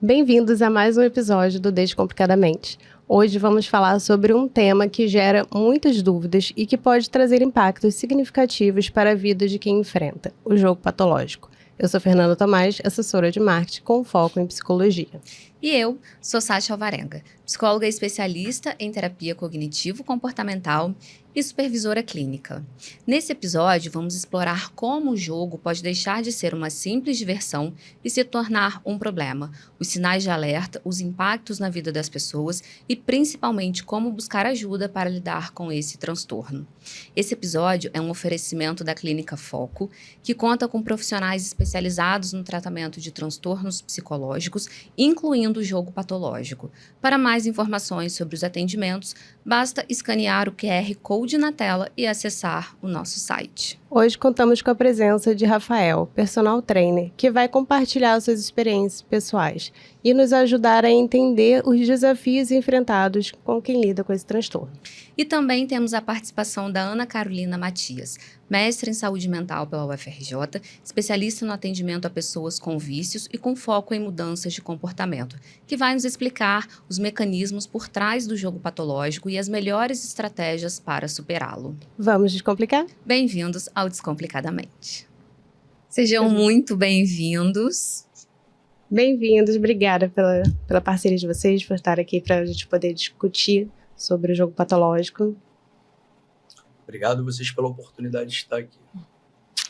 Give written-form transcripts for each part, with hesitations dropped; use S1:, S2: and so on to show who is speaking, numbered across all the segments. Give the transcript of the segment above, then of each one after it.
S1: Bem-vindos a mais um episódio do Descomplicadamente. Hoje vamos falar sobre um tema que gera muitas dúvidas e que pode trazer impactos significativos para a vida de quem enfrenta, o jogo patológico. Eu sou Fernanda Tomás, assessora de marketing com foco em psicologia.
S2: E eu sou Sátia Alvarenga, psicóloga especialista em terapia cognitivo-comportamental e supervisora clínica. Nesse episódio, vamos explorar como o jogo pode deixar de ser uma simples diversão e se tornar um problema, os sinais de alerta, os impactos na vida das pessoas e, principalmente, como buscar ajuda para lidar com esse transtorno. Esse episódio é um oferecimento da Clínica Foco, que conta com profissionais especializados no tratamento de transtornos psicológicos, incluindo o jogo patológico. Para mais informações sobre os atendimentos, basta escanear o QR Code na tela e acessar o nosso site.
S1: Hoje contamos com a presença de Rafael, personal trainer, que vai compartilhar suas experiências pessoais e nos ajudar a entender os desafios enfrentados com quem lida com esse transtorno.
S2: E também temos a participação da Ana Carolina Matias, mestre em saúde mental pela UFRJ, especialista no atendimento a pessoas com vícios e com foco em mudanças de comportamento, que vai nos explicar os mecanismos por trás do jogo patológico e as melhores estratégias para superá-lo.
S1: Vamos descomplicar?
S2: Bem-vindos ao Descomplicadamente. Sejam muito bem-vindos.
S1: Bem-vindos, obrigada pela parceria de vocês, por estar aqui para a gente poder discutir sobre o jogo patológico.
S3: Obrigado vocês pela oportunidade de estar aqui.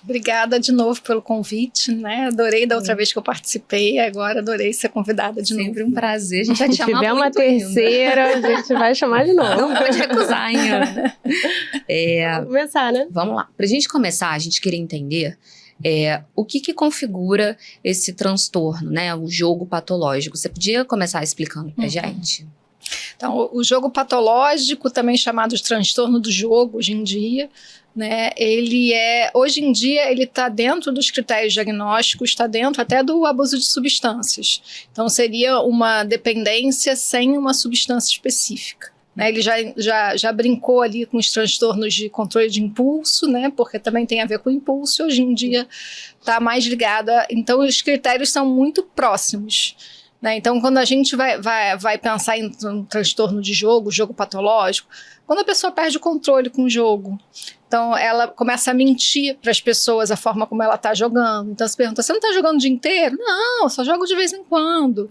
S4: Obrigada de novo pelo convite, né? Adorei da outra vez que eu participei, agora adorei ser convidada de novo.
S2: Sempre um prazer, a gente vai te chamar muito.
S1: Se tiver uma terceira, a gente vai chamar de novo.
S2: Não pode recusar, hein?
S1: Vamos começar, né?
S2: Vamos lá. Pra gente começar, a gente queria entender o que configura esse transtorno, né? O jogo patológico. Você podia começar explicando pra gente?
S4: Então, o jogo patológico, também chamado de transtorno do jogo hoje em dia, né? Hoje em dia, ele está dentro dos critérios diagnósticos, está dentro até do abuso de substâncias. Então, seria uma dependência sem uma substância específica. Né? Ele já brincou ali com os transtornos de controle de impulso, né? Porque também tem a ver com impulso, hoje em dia está mais ligado Então, os critérios são muito próximos. Né? Então, quando a gente vai pensar em um transtorno de jogo patológico, quando a pessoa perde o controle com o jogo, então ela começa a mentir para as pessoas a forma como ela está jogando. Então, se pergunta, você não está jogando o dia inteiro? Não, eu só jogo de vez em quando.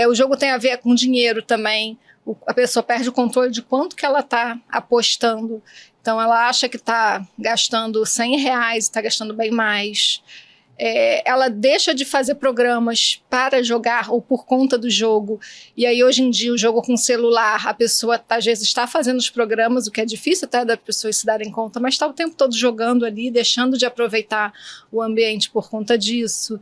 S4: O jogo tem a ver com dinheiro também. A pessoa perde o controle de quanto que ela está apostando. Então, ela acha que está gastando R$100 e está gastando bem mais. Ela deixa de fazer programas para jogar ou por conta do jogo. E aí, hoje em dia, o jogo com celular, a pessoa às vezes está fazendo os programas, o que é difícil até das pessoas se darem conta, mas está o tempo todo jogando ali, deixando de aproveitar o ambiente por conta disso.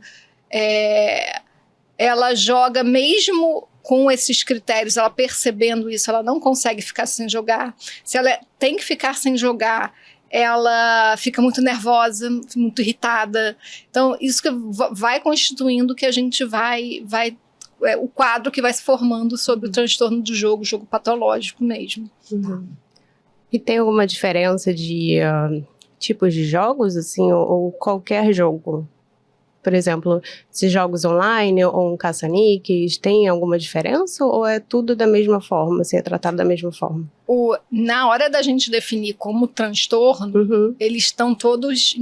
S4: Ela joga mesmo com esses critérios, ela percebendo isso, ela não consegue ficar sem jogar. Se ela tem que ficar sem jogar, ela fica muito nervosa, muito irritada. Então, isso que vai constituindo que a gente o quadro que vai se formando sobre o transtorno do jogo jogo patológico mesmo.
S1: E tem alguma diferença de tipos de jogos, assim, ou qualquer jogo? Por exemplo, se jogos online ou um caça-níqueis, tem alguma diferença ou é tudo da mesma forma, assim, é tratado da mesma forma?
S4: Na hora da gente definir como transtorno, eles estão todos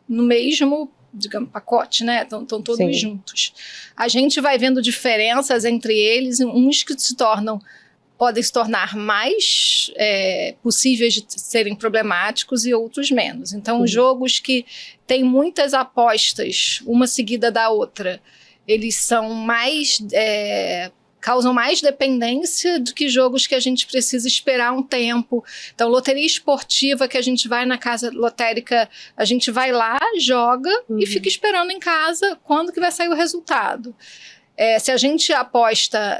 S4: no mesmo, digamos, pacote, né? Estão todos juntos. A gente vai vendo diferenças entre eles, uns que podem se tornar mais possíveis de serem problemáticos e outros menos. Então, jogos que têm muitas apostas, uma seguida da outra, eles são mais... causam mais dependência do que jogos que a gente precisa esperar um tempo. Então, loteria esportiva, que a gente vai na casa lotérica, a gente vai lá, joga e fica esperando em casa quando que vai sair o resultado. Se a gente aposta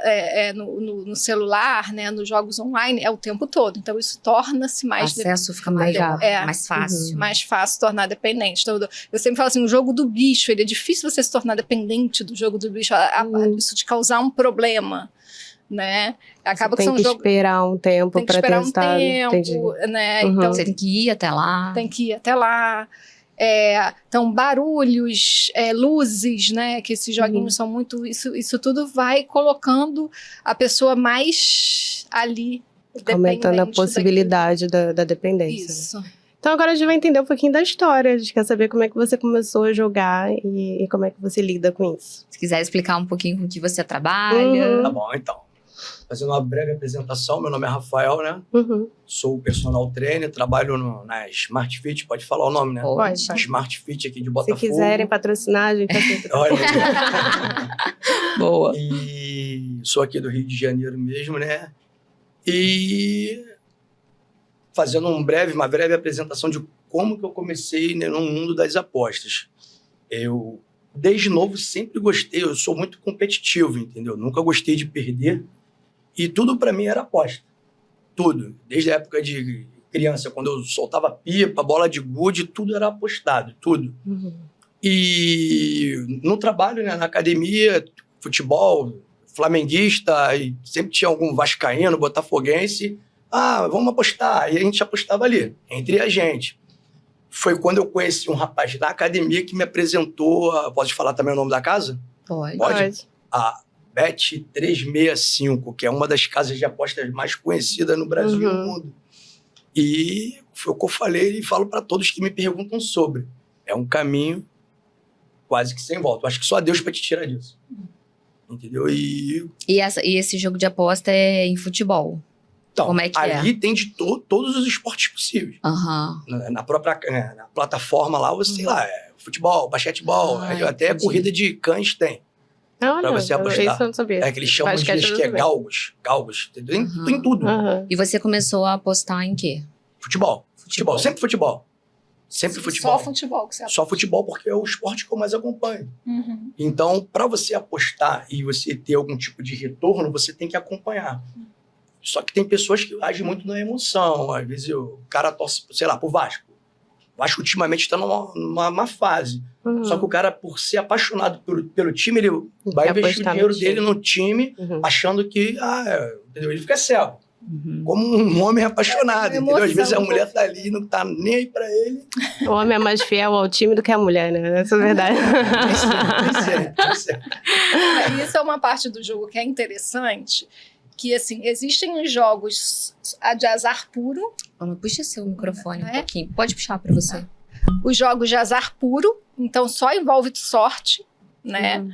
S4: no celular, né, nos jogos online, é o tempo todo. Então, isso torna-se mais...
S2: O acesso fica mais fácil.
S4: Mais fácil tornar dependente. Então, eu sempre falo assim, o jogo do bicho, ele é difícil você se tornar dependente do jogo do bicho, isso te causar um problema, né?
S1: Acaba que tem que esperar um tempo para testar.
S4: Tem que esperar um tempo, né?
S2: Então, você tem que ir até lá.
S4: Tem que ir até lá. Então, barulhos, luzes, né? Que esses joguinhos são muito... Isso tudo vai colocando a pessoa mais ali,
S1: aumentando a possibilidade da dependência.
S4: Isso.
S1: Então agora a gente vai entender um pouquinho da história. A gente quer saber como é que você começou a jogar e como é que você lida com isso.
S2: Se quiser explicar um pouquinho com o que você trabalha.
S3: Tá bom, então. Fazendo uma breve apresentação, meu nome é Rafael, né? Sou personal trainer, trabalho na Smart Fit, pode falar o nome, né?
S2: Pode.
S3: Smart Fit aqui de
S1: Se
S3: Botafogo.
S1: quiserem patrocinar, a gente tá
S3: Olha.
S2: Boa.
S3: E sou aqui do Rio de Janeiro mesmo, né? E fazendo uma breve apresentação de como que eu comecei, né, no mundo das apostas. Eu, desde novo, sempre gostei, eu sou muito competitivo, entendeu? Nunca gostei de perder. E tudo para mim era aposta. Tudo. Desde a época de criança, quando eu soltava pipa, bola de gude, tudo era apostado, tudo. E no trabalho, né, na academia, futebol, flamenguista, e sempre tinha algum vascaíno, botafoguense. Vamos apostar. E a gente apostava ali, entre a gente. Foi quando eu conheci um rapaz da academia que me apresentou... Pode falar também o nome da casa?
S1: Pode.
S3: A Bet365, que é uma das casas de apostas mais conhecidas no Brasil e no mundo. E foi o que eu falei e falo para todos que me perguntam sobre. É um caminho quase que sem volta. Eu acho que só Deus para te tirar disso. Entendeu? E
S2: esse jogo de aposta é em futebol?
S3: Então,
S2: como é que
S3: ali tem de todos os esportes possíveis. Na própria na plataforma lá, você, sei lá, futebol, basquetebol, até corrida de cães tem. Pra você apostar.
S1: Isso eu não sabia.
S3: É que eles chamam de acho que é galgos, entendeu? Tem tudo.
S2: E você começou a apostar em quê?
S3: Futebol. Sempre futebol. Sempre futebol.
S4: Só futebol que você aposta.
S3: Só futebol, porque é o esporte que eu mais acompanho. Então, para você apostar e você ter algum tipo de retorno, você tem que acompanhar. Só que tem pessoas que agem muito na emoção. Às vezes o cara torce, sei lá, pro Vasco. O Vasco ultimamente está numa má fase. Só que o cara, por ser apaixonado pelo time, ele vai investir o dinheiro dele no time, achando que entendeu? Ele fica cego. Como um homem apaixonado, entendeu? Às vezes a mulher tá ali e não tá nem aí pra ele.
S1: O homem é mais fiel ao time do que a mulher, né? Essa é a verdade.
S4: Isso é uma parte do jogo que é interessante, que, assim, existem os jogos de azar puro.
S2: Puxa seu microfone um pouquinho. Pode puxar para você.
S4: Os jogos de azar puro, então só envolve sorte, né?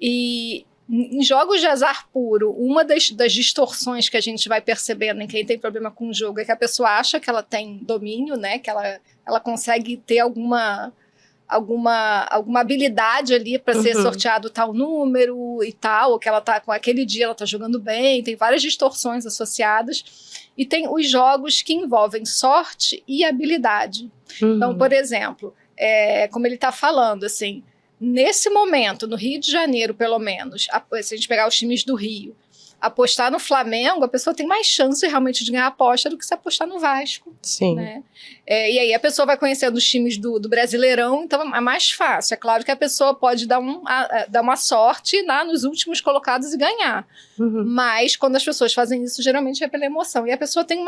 S4: E em jogos de azar puro, uma das distorções que a gente vai percebendo em quem tem problema com o jogo é que a pessoa acha que ela tem domínio, né? Que ela consegue ter alguma habilidade ali para ser sorteado tal número e tal, ou que ela tá com aquele dia ela tá jogando bem, tem várias distorções associadas. E tem os jogos que envolvem sorte e habilidade. Então, por exemplo, como ele está falando, assim, nesse momento, no Rio de Janeiro, pelo menos, se a gente pegar os times do Rio, apostar no Flamengo, a pessoa tem mais chance realmente de ganhar a aposta do que se apostar no Vasco.
S1: Sim.
S4: Né? E aí a pessoa vai conhecendo os times do Brasileirão, então é mais fácil. É claro que a pessoa pode dar uma sorte nos últimos colocados e ganhar. Mas quando as pessoas fazem isso, geralmente é pela emoção. E a pessoa tem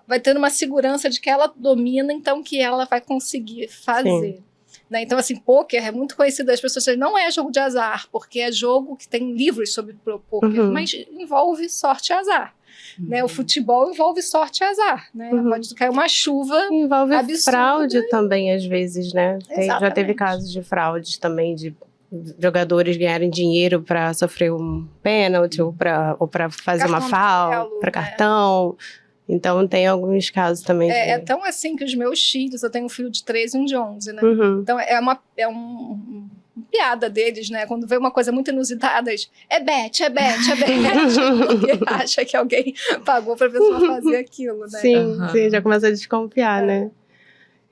S4: vai tendo uma segurança de que ela domina, então que ela vai conseguir fazer. Né? Então, assim, pôquer é muito conhecido das pessoas dizem, não é jogo de azar, porque é jogo que tem livros sobre pôquer, mas envolve sorte e azar. Né? O futebol envolve sorte e azar. Né? Pode cair uma chuva
S1: envolve
S4: absurda.
S1: Fraude também, às vezes, né? Já teve casos de fraudes também, de jogadores ganharem dinheiro para sofrer um pênalti ou para fazer
S4: cartão
S1: uma falta, para cartão. Então, tem alguns casos também.
S4: É tão assim que os meus filhos, eu tenho um filho de 13 e um de 11, né? Então, é uma piada deles, né? Quando vê uma coisa muito inusitada, eles, é bet. Porque acha que alguém pagou pra pessoa fazer aquilo, né?
S1: Sim, já começa a desconfiar, né?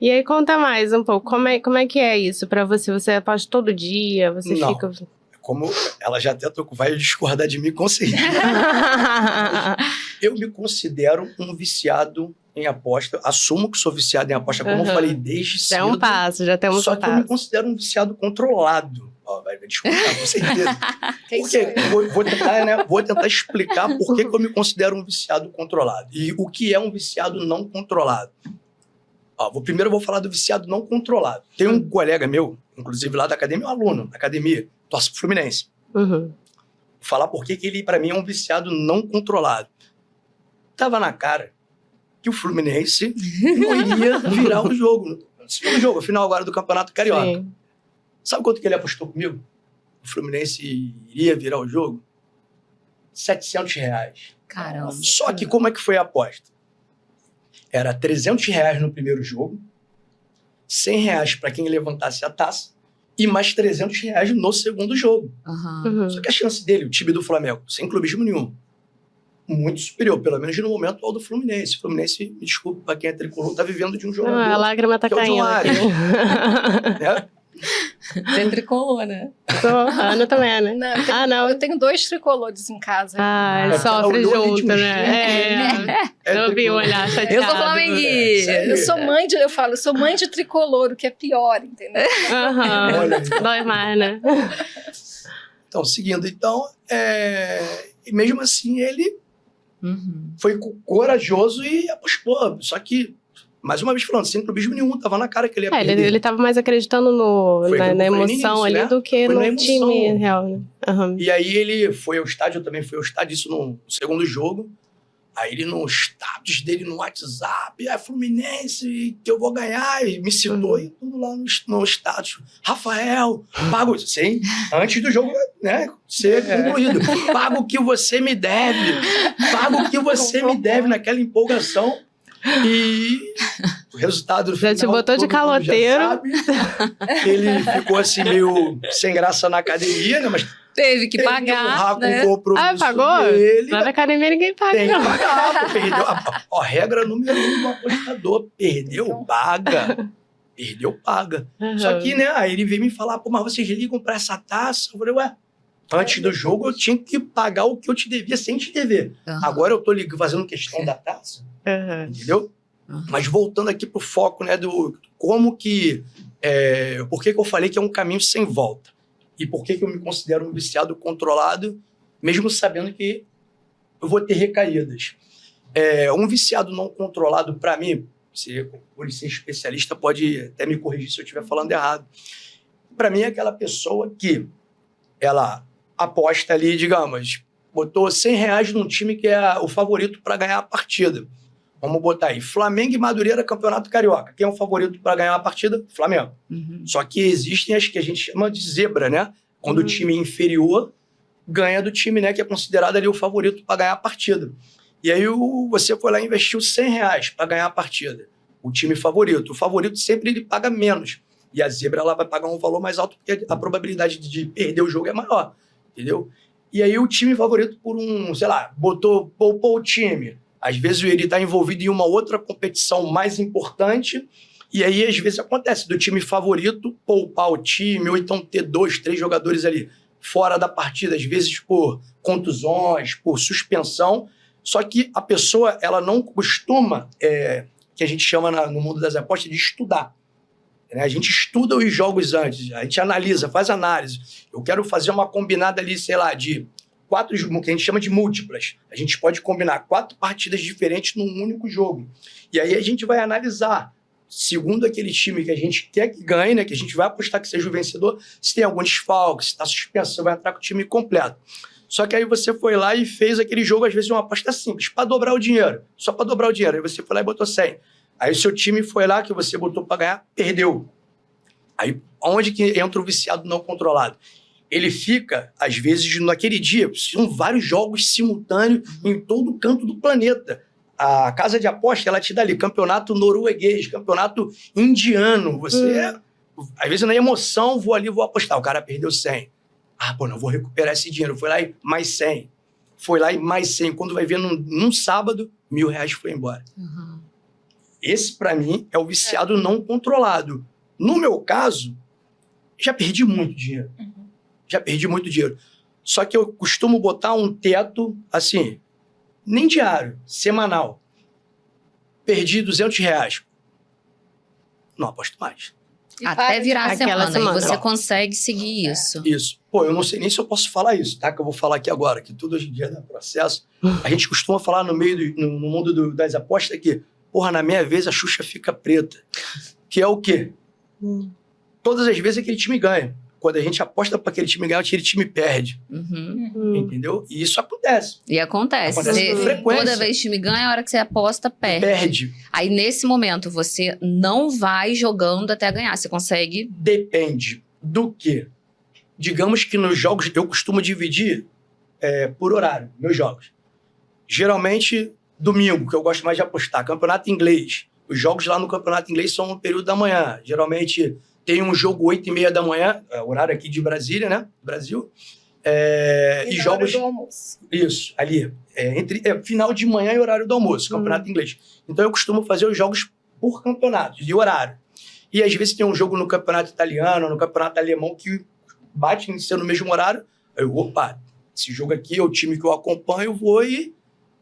S1: E aí, conta mais um pouco. Como é que é isso pra você? Você aposta todo dia? Você fica...
S3: Como ela já até vai discordar de mim, com certeza. Eu me considero um viciado em aposta. Assumo que sou viciado em aposta, como eu falei desde cedo.
S1: Já é um passo, já temos um passo.
S3: Só que eu me considero um viciado controlado. Vai discordar, com certeza. Vou tentar explicar por que eu me considero um viciado controlado. E o que é um viciado não controlado. Primeiro eu vou falar do viciado não controlado. Tem um colega meu, inclusive lá da academia, um aluno da academia, torce pro Fluminense. Vou falar por que ele, pra mim, é um viciado não controlado. Tava na cara que o Fluminense não iria virar o jogo. No jogo, final agora do Campeonato Carioca. Sim. Sabe quanto que ele apostou comigo? O Fluminense iria virar o jogo? R$700.
S2: Caramba.
S3: Só que como é que foi a aposta? Era R$300 no primeiro jogo, R$100 para quem levantasse a taça e mais R$300 no segundo jogo. Só que a chance dele, o time do Flamengo, sem clubismo nenhum, muito superior, pelo menos no momento, ao do Fluminense. O Fluminense, me desculpe, para quem é tricolor, tá vivendo de um jogador.
S1: A lágrima tá caindo.
S2: Tem tricolor, né?
S1: Ana também, né?
S4: Não, eu tenho 2 tricolores em casa.
S1: Sofre junto, né? Eu vi o olhar chateado.
S2: Eu sou flamenguista.
S4: Eu sou mãe de tricolor, o que é pior, entendeu?
S1: Dói mais, né?
S3: Então, seguindo, e mesmo assim ele foi corajoso e apostou. Só que, mais uma vez falando, sem clubismo nenhum, tava na cara que ele ia perder.
S1: Ele tava mais acreditando na emoção ali, né? Do que no time real, né?
S3: E aí ele foi ao estádio, eu também fui ao estádio, isso no segundo jogo. Aí ele no status dele no WhatsApp, Fluminense, que eu vou ganhar, e me citou e tudo lá no status. Rafael, pago, sim, antes do jogo, né, ser concluído. Pago o que você me deve, naquela empolgação. E o resultado do final,
S1: já te botou de caloteiro.
S3: Ele ficou assim meio sem graça na academia, né, mas
S2: teve que pagar, né?
S1: Pagou?
S3: Dele,
S1: lá na academia ninguém paga.
S3: Tem que pagar, perdeu. Regra número 1 do apostador, perdeu, paga. Só que, né, aí ele veio me falar, mas vocês ligam pra essa taça? Eu falei, antes do jogo eu tinha que pagar o que eu te devia sem te dever. Agora eu tô fazendo questão da taça, entendeu? Mas voltando aqui pro foco, né, do como que... por que eu falei que é um caminho sem volta? E por que eu me considero um viciado controlado, mesmo sabendo que eu vou ter recaídas? Um viciado não controlado, para mim, por ser especialista, pode até me corrigir se eu estiver falando errado. Para mim, é aquela pessoa que ela aposta ali, digamos, botou R$100 num time que é o favorito para ganhar a partida. Vamos botar aí, Flamengo e Madureira, Campeonato Carioca. Quem é o favorito para ganhar a partida? Flamengo. Só que existem as que a gente chama de zebra, né? Quando o time inferior ganha do time, né, que é considerado ali o favorito para ganhar a partida. E aí você foi lá e investiu R$100 para ganhar a partida. O time favorito. O favorito sempre ele paga menos. E a zebra ela vai pagar um valor mais alto porque a probabilidade de perder o jogo é maior. Entendeu? E aí o time favorito poupou o time. Às vezes ele está envolvido em uma outra competição mais importante e aí às vezes acontece do time favorito poupar o time ou então ter 2, 3 jogadores ali fora da partida, às vezes por contusões, por suspensão. Só que a pessoa ela não costuma, que a gente chama no mundo das apostas de estudar. A gente estuda os jogos antes, a gente analisa, faz análise. Eu quero fazer uma combinada ali, sei lá, de 4, que a gente chama de múltiplas. A gente pode combinar 4 partidas diferentes num único jogo. E aí a gente vai analisar, segundo aquele time que a gente quer que ganhe, né, que a gente vai apostar que seja o vencedor, se tem algum desfalque, se está suspenso, você vai entrar com o time completo. Só que aí você foi lá e fez aquele jogo, às vezes, uma aposta simples, para dobrar o dinheiro. Só para dobrar o dinheiro. Aí você foi lá e botou 100. Aí o seu time foi lá, que você botou para ganhar, perdeu. Aí, onde que entra o viciado não controlado? Ele fica, às vezes, naquele dia, são vários jogos simultâneos em todo canto do planeta. A casa de aposta, ela te dá ali campeonato norueguês, campeonato indiano. Você, às vezes, na emoção, vou apostar. O cara perdeu 100. Não vou recuperar esse dinheiro. Foi lá e mais 100. Foi lá e mais 100. Quando vai ver num sábado, R$1.000 foi embora. Esse, para mim, é o viciado não controlado. No meu caso, já perdi muito dinheiro. Já perdi muito dinheiro. Só que eu costumo botar um teto, assim, nem diário, semanal. Perdi R$200. Não aposto mais.
S2: Até virar a semana. E você consegue seguir isso.
S3: Isso. Eu não sei nem se eu posso falar isso, tá? Que eu vou falar aqui agora, que tudo hoje em dia dá processo. A gente costuma falar no mundo das apostas que, porra, na minha vez a Xuxa fica preta. Que é o quê? Todas as vezes aquele time ganha. Quando a gente aposta para aquele time ganhar, aquele time perde. Entendeu? E isso acontece.
S2: E acontece.
S3: Com frequência.
S2: Toda vez que o time ganha, a hora que você aposta, perde. Aí, nesse momento, você não vai jogando até ganhar. Você consegue...
S3: Depende do quê? Digamos que nos jogos, eu costumo dividir por horário, meus jogos. Geralmente, domingo, que eu gosto mais de apostar. Campeonato inglês. Os jogos lá no campeonato inglês são no período da manhã. Geralmente... Tem um jogo 8h30 da manhã, horário aqui de Brasília, né? Brasil. E jogos...
S4: do almoço.
S3: Isso, ali. Entre final de manhã e horário do almoço, campeonato inglês. Então, eu costumo fazer os jogos por campeonato, de horário. E, às vezes, tem um jogo no campeonato italiano, no campeonato alemão, que bate em ser no mesmo horário. Aí eu, opa, esse jogo aqui é o time que eu acompanho, eu vou e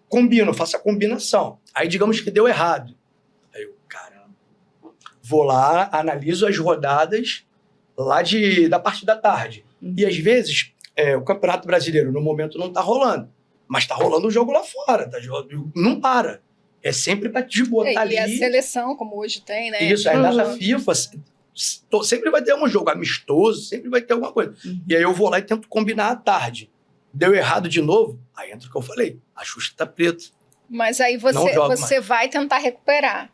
S3: combino, faço a combinação. Aí, digamos que deu errado. Vou lá, analiso as rodadas lá da parte da tarde. E, às vezes, o Campeonato Brasileiro, no momento, não tá rolando. Mas tá rolando o jogo lá fora. Não para. É sempre pra te botar ali.
S4: E a seleção, como hoje tem, né?
S3: Isso, a data FIFA, sempre vai ter um jogo amistoso, sempre vai ter alguma coisa. E aí eu vou lá e tento combinar à tarde. Deu errado de novo, aí entra o que eu falei. A Xuxa tá preta.
S4: Mas aí você vai tentar recuperar.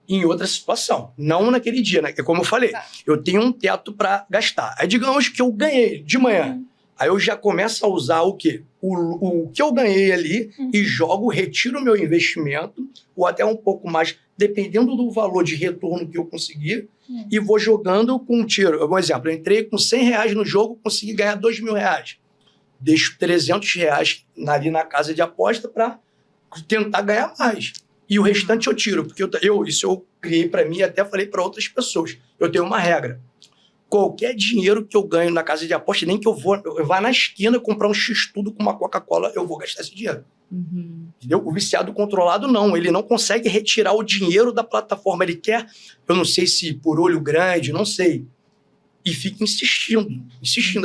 S3: Em outra situação, não naquele dia, né? Como eu falei, eu tenho um teto para gastar. Aí digamos que eu ganhei de manhã. Aí eu já começo a usar o quê? O que eu ganhei ali e jogo, retiro o meu investimento, ou até um pouco mais, dependendo do valor de retorno que eu conseguir, e vou jogando com um tiro. Um exemplo, eu entrei com R$100 no jogo, consegui ganhar R$2.000. Deixo R$300 ali na casa de aposta para tentar ganhar mais. E o restante eu tiro, porque isso eu criei para mim e até falei para outras pessoas. Eu tenho uma regra. Qualquer dinheiro que eu ganho na casa de aposta, nem que eu vá na esquina comprar um X-tudo com uma Coca-Cola, eu vou gastar esse dinheiro. Entendeu? O viciado controlado, não. Ele não consegue retirar o dinheiro da plataforma. Ele quer, eu não sei se por olho grande, não sei. E fica insistindo.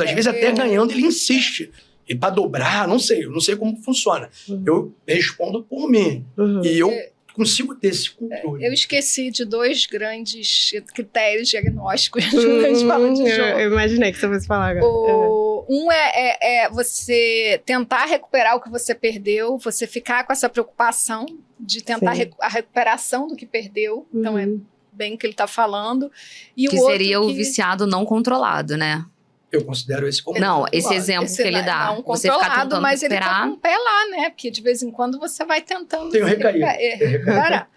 S3: Às vezes até ganhando, ele insiste. E para dobrar, não sei como funciona. Eu respondo por mim. E eu consigo ter esse controle.
S4: Eu esqueci de 2 grandes critérios diagnósticos quando a gente fala de jogo.
S1: Eu imaginei que você fosse falar agora.
S4: Um é você tentar recuperar o que você perdeu, você ficar com essa preocupação de tentar a recuperação do que perdeu. Então, é bem o que ele está falando. E
S2: que
S4: o outro
S2: seria o viciado não controlado, né?
S3: Eu considero esse como...
S2: Não, esse exemplo que ele dá.
S4: Não
S2: você ficar tentando
S4: mas
S2: recuperar...
S4: ele tá com o pé lá, né? Porque de vez em quando você vai tentando
S3: recuperar.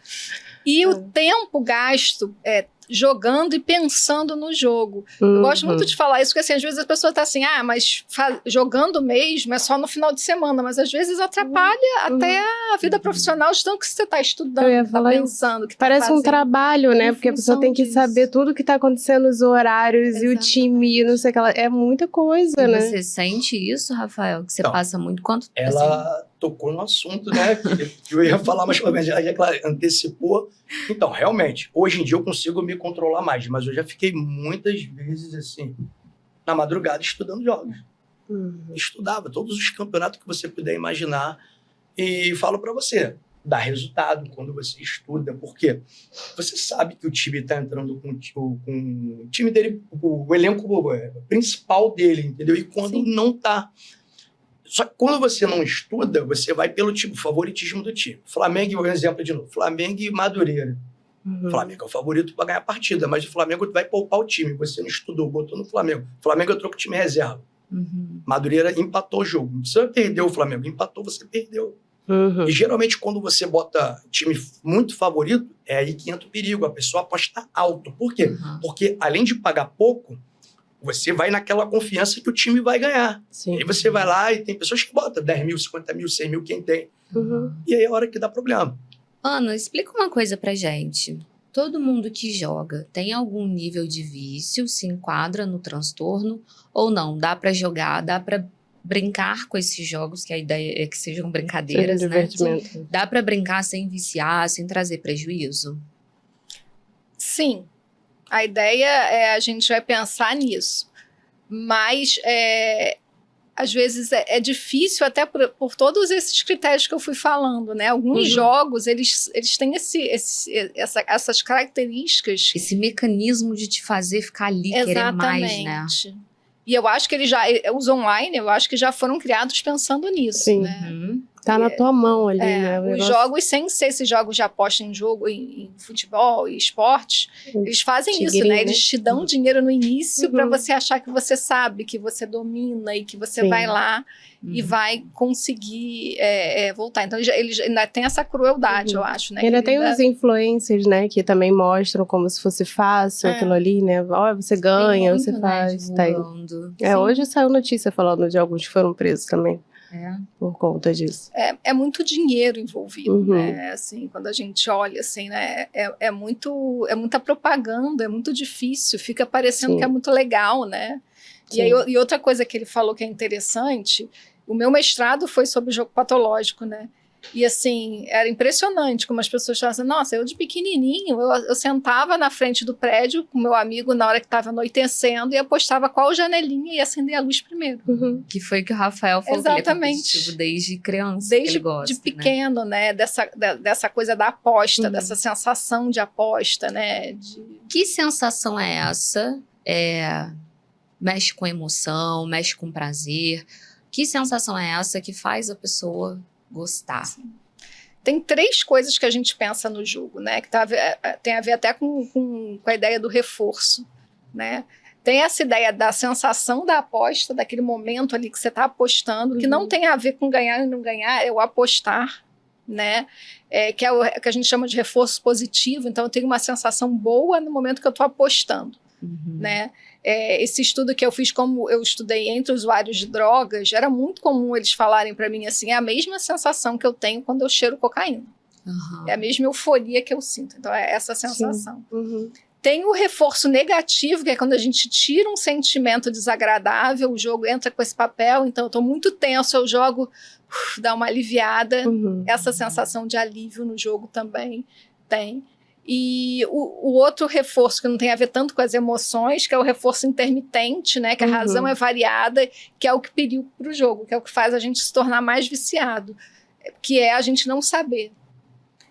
S4: E o tempo gasto jogando e pensando no jogo. Eu gosto muito de falar isso, porque assim, às vezes a pessoa tá assim, mas jogando mesmo é só no final de semana, mas às vezes atrapalha até a vida profissional, de tanto que você tá estudando, que tá pensando, que
S1: parece
S4: tá
S1: um trabalho, né? Porque a pessoa tem que saber tudo que tá acontecendo, os horários e o time, não sei o que ela... É muita coisa, né?
S2: Você sente isso, Rafael? Que você passa muito... Quanto
S3: ela tocou no assunto, né? Que eu ia falar, mas já antecipou. Então, realmente, hoje em dia eu consigo me controlar mais, mas eu já fiquei muitas vezes, assim, na madrugada estudando jogos. Estudava todos os campeonatos que você puder imaginar e falo para você, dá resultado quando você estuda, porque você sabe que o time está entrando com o time dele, o elenco principal dele, entendeu? E quando não tá. Só que quando você não estuda, você vai pelo favoritismo do time. Flamengo, um exemplo de novo, Flamengo e Madureira. Flamengo é o favorito para ganhar a partida, mas o Flamengo vai poupar o time. Você não estudou, botou no Flamengo. Flamengo entrou com o time reserva. Madureira empatou o jogo. Você perdeu o Flamengo, empatou, você perdeu. E geralmente quando você bota time muito favorito, é aí que entra o perigo. A pessoa aposta alto. Por quê? Porque além de pagar pouco, você vai naquela confiança que o time vai ganhar. Aí você vai lá e tem pessoas que botam 10 mil, 50 mil, 100 mil, quem tem. E aí é a hora que dá problema.
S2: Ana, explica uma coisa pra gente. Todo mundo que joga tem algum nível de vício, se enquadra no transtorno ou não? Dá pra jogar, dá pra brincar com esses jogos, que a ideia é que sejam brincadeiras, né? Dá pra brincar sem viciar, sem trazer prejuízo?
S4: Sim. A ideia é a gente vai pensar nisso. Mas às vezes é difícil até por todos esses critérios que eu fui falando, né? Alguns jogos, eles têm essas características.
S2: Esse mecanismo de te fazer ficar ali, querer mais, né?
S4: E eu acho que os online, eu acho que já foram criados pensando nisso,
S1: Sim.
S4: né?
S1: Tá na tua mão ali, né?
S4: Os jogos, sem ser esses jogos de aposta em futebol e esportes, eles fazem isso, né? Eles te dão dinheiro no início para você achar que você sabe, que você domina e que você vai lá e vai conseguir voltar. Então, eles ainda tem essa crueldade, eu acho, né?
S1: E ainda tem os influencers, né? Que também mostram como se fosse fácil aquilo ali, né? Ó, você ganha, você faz. Tem. Hoje saiu notícia falando de alguns que foram presos também. Por conta disso.
S4: É muito dinheiro envolvido, né? Assim, quando a gente olha, assim, né? É muita propaganda, é muito difícil, fica parecendo que é muito legal, né? E outra coisa que ele falou que é interessante, o meu mestrado foi sobre jogo patológico, né? E assim, era impressionante como as pessoas falavam assim, nossa, eu de pequenininho, eu sentava na frente do prédio com meu amigo na hora que estava anoitecendo e apostava qual janelinha ia acender a luz primeiro.
S2: Que foi que o Rafael falou.
S4: Exatamente.
S2: Que ele é desde criança.
S4: Desde
S2: que ele gosta,
S4: de pequeno, né? Dessa coisa da aposta, dessa sensação de aposta, né?
S2: Que sensação é essa? Mexe com emoção, mexe com prazer. Que sensação é essa que faz a pessoa gostar?
S4: Sim. Tem 3 coisas que a gente pensa no jogo, né? Que tem a ver até com a ideia do reforço, né? Tem essa ideia da sensação da aposta, daquele momento ali que você está apostando, que não tem a ver com ganhar e não ganhar, é o apostar, né? Que é o que a gente chama de reforço positivo. Então, eu tenho uma sensação boa no momento que eu estou apostando, né? Esse estudo que eu fiz, como eu estudei entre usuários de drogas, era muito comum eles falarem para mim assim, é a mesma sensação que eu tenho quando eu cheiro cocaína. É a mesma euforia que eu sinto. Então, é essa sensação. Tem o reforço negativo, que é quando a gente tira um sentimento desagradável, o jogo entra com esse papel, então eu estou muito tenso, eu jogo, dá uma aliviada. Essa sensação de alívio no jogo também tem. E o outro reforço, que não tem a ver tanto com as emoções, que é o reforço intermitente, né? Que a razão é variada, que é o que perigo para o jogo, que é o que faz a gente se tornar mais viciado, que é a gente não saber.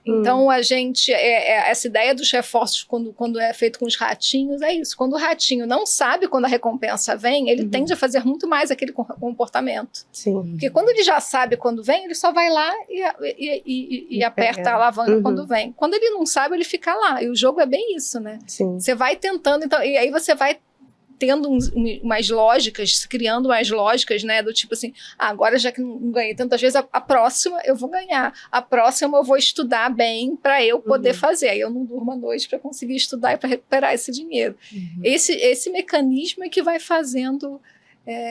S4: Então, a gente, essa ideia dos reforços, quando é feito com os ratinhos, é isso. Quando o ratinho não sabe quando a recompensa vem, ele tende a fazer muito mais aquele comportamento. Porque quando ele já sabe quando vem, ele só vai lá e aperta a alavanca quando vem. Quando ele não sabe, ele fica lá. E o jogo é bem isso, né? Você vai tentando, então, e aí você vai tendo umas lógicas, criando umas lógicas, né, do tipo assim, agora já que não ganhei tantas vezes, a próxima eu vou ganhar, a próxima eu vou estudar bem para eu poder fazer, aí eu não durmo à noite para conseguir estudar e para recuperar esse dinheiro. Esse mecanismo é que vai fazendo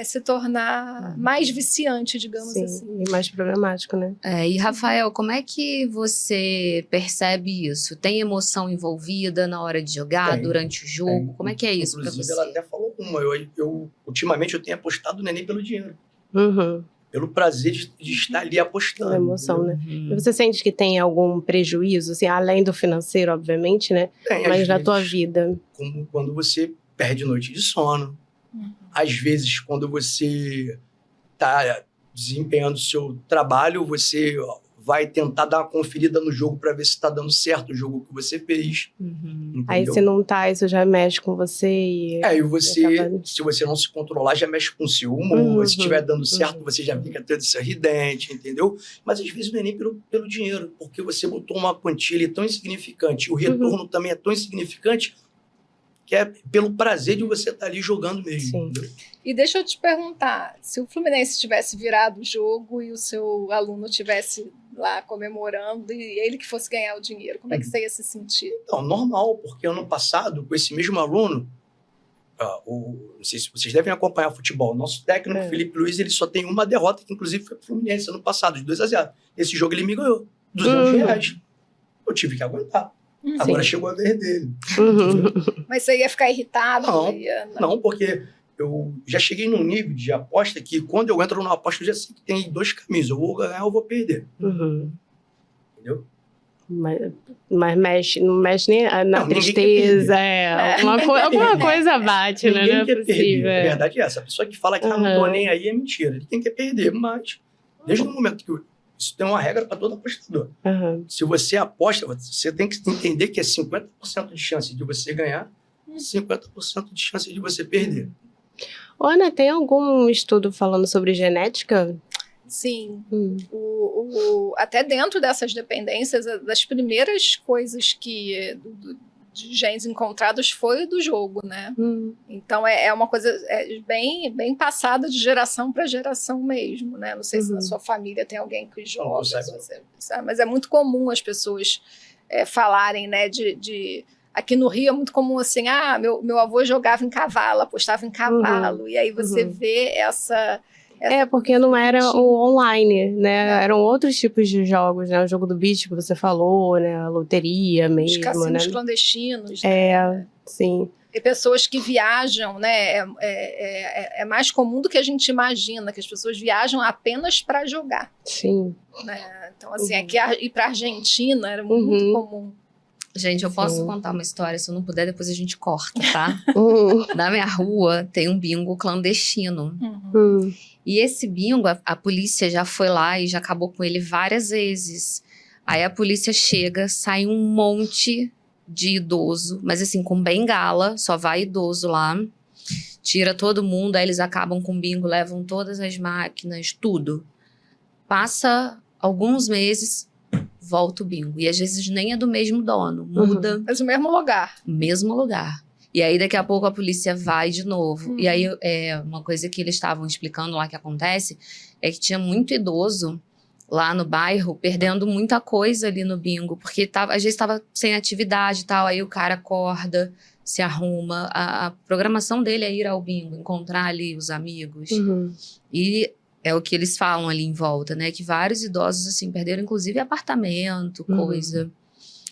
S4: se tornar mais viciante, digamos assim.
S1: E mais problemático, né?
S2: E, Rafael, como é que você percebe isso? Tem emoção envolvida na hora de jogar, durante o jogo? Como é que é isso para você?
S3: Inclusive, ela até falou uma. Ultimamente, eu tenho apostado no Enem pelo dinheiro. Pelo prazer de estar ali apostando.
S1: A emoção, né? E você sente que tem algum prejuízo, assim, além do financeiro, obviamente, né? Mas na tua vida?
S3: Como quando você perde noite de sono. Às vezes, quando você está desempenhando o seu trabalho, você vai tentar dar uma conferida no jogo para ver se está dando certo o jogo que você fez.
S1: Aí, se não tá, isso já mexe com você.
S3: E você, se você não se controlar, já mexe com o seu humor. Se estiver dando certo, você já fica todo sorridente, entendeu? Mas às vezes não é nem pelo dinheiro, porque você botou uma quantia ali tão insignificante, o retorno também é tão insignificante, que é pelo prazer de você estar ali jogando mesmo.
S4: E deixa eu te perguntar, se o Fluminense tivesse virado o jogo e o seu aluno tivesse lá comemorando e ele que fosse ganhar o dinheiro, como é que você ia se sentir?
S3: Então, normal, porque ano passado, com esse mesmo aluno, não sei se vocês devem acompanhar futebol, nosso técnico, Felipe Luiz, ele só tem uma derrota, que inclusive foi pro Fluminense ano passado, de 2-0. Esse jogo ele me ganhou, R$200. Eu tive que aguentar. Agora chegou a vez dele.
S4: Mas você ia ficar irritado?
S3: Não, porque eu já cheguei num nível de aposta que quando eu entro numa aposta, eu já sei que tem 2 caminhos. Eu vou ganhar ou vou perder. Entendeu?
S1: Mas não mexe nem na tristeza. Alguma coisa bate, né? Não é possível.
S3: A verdade é essa. A pessoa que fala que não tô nem aí é mentira. Ninguém quer perder, mas desde o momento que isso tem uma regra para todo apostador. Se você aposta, você tem que entender que é 50% de chance de você ganhar e 50% de chance de você perder.
S1: Ana, tem algum estudo falando sobre genética?
S4: Sim. Até dentro dessas dependências, das primeiras coisas de genes encontrados foi do jogo, né? Então, é uma coisa bem, bem passada de geração para geração mesmo, né? Não sei se na sua família tem alguém que joga, mas é muito comum as pessoas falarem, né, aqui no Rio é muito comum assim, meu avô jogava em cavalo, apostava em cavalo, e aí você vê essa
S1: porque não era o online, né? Eram outros tipos de jogos, né? O jogo do bicho que você falou, né? A loteria mesmo,
S4: os cassinos
S1: né?
S4: clandestinos. Né?
S1: Sim.
S4: E pessoas que viajam, né? É mais comum do que a gente imagina, que as pessoas viajam apenas para jogar.
S1: Sim.
S4: Né? Então, assim, aqui ir para a Argentina era muito comum.
S2: Gente, eu posso contar uma história, se eu não puder, depois a gente corta, tá? Na minha rua tem um bingo clandestino. E esse bingo, a polícia já foi lá e já acabou com ele várias vezes. Aí a polícia chega, sai um monte de idoso, mas assim, com bengala, só vai idoso lá. Tira todo mundo, aí eles acabam com o bingo, levam todas as máquinas, tudo. Passa alguns meses, volta o bingo. E às vezes nem é do mesmo dono, muda.
S4: Mas o mesmo lugar.
S2: Mesmo lugar. E aí daqui a pouco a polícia vai de novo. E aí uma coisa que eles estavam explicando lá que acontece é que tinha muito idoso lá no bairro perdendo muita coisa ali no bingo. Porque às vezes estava sem atividade e tal, aí o cara acorda, se arruma. A programação dele é ir ao bingo, encontrar ali os amigos. E é o que eles falam ali em volta, né? Que vários idosos, assim, perderam inclusive apartamento, coisa.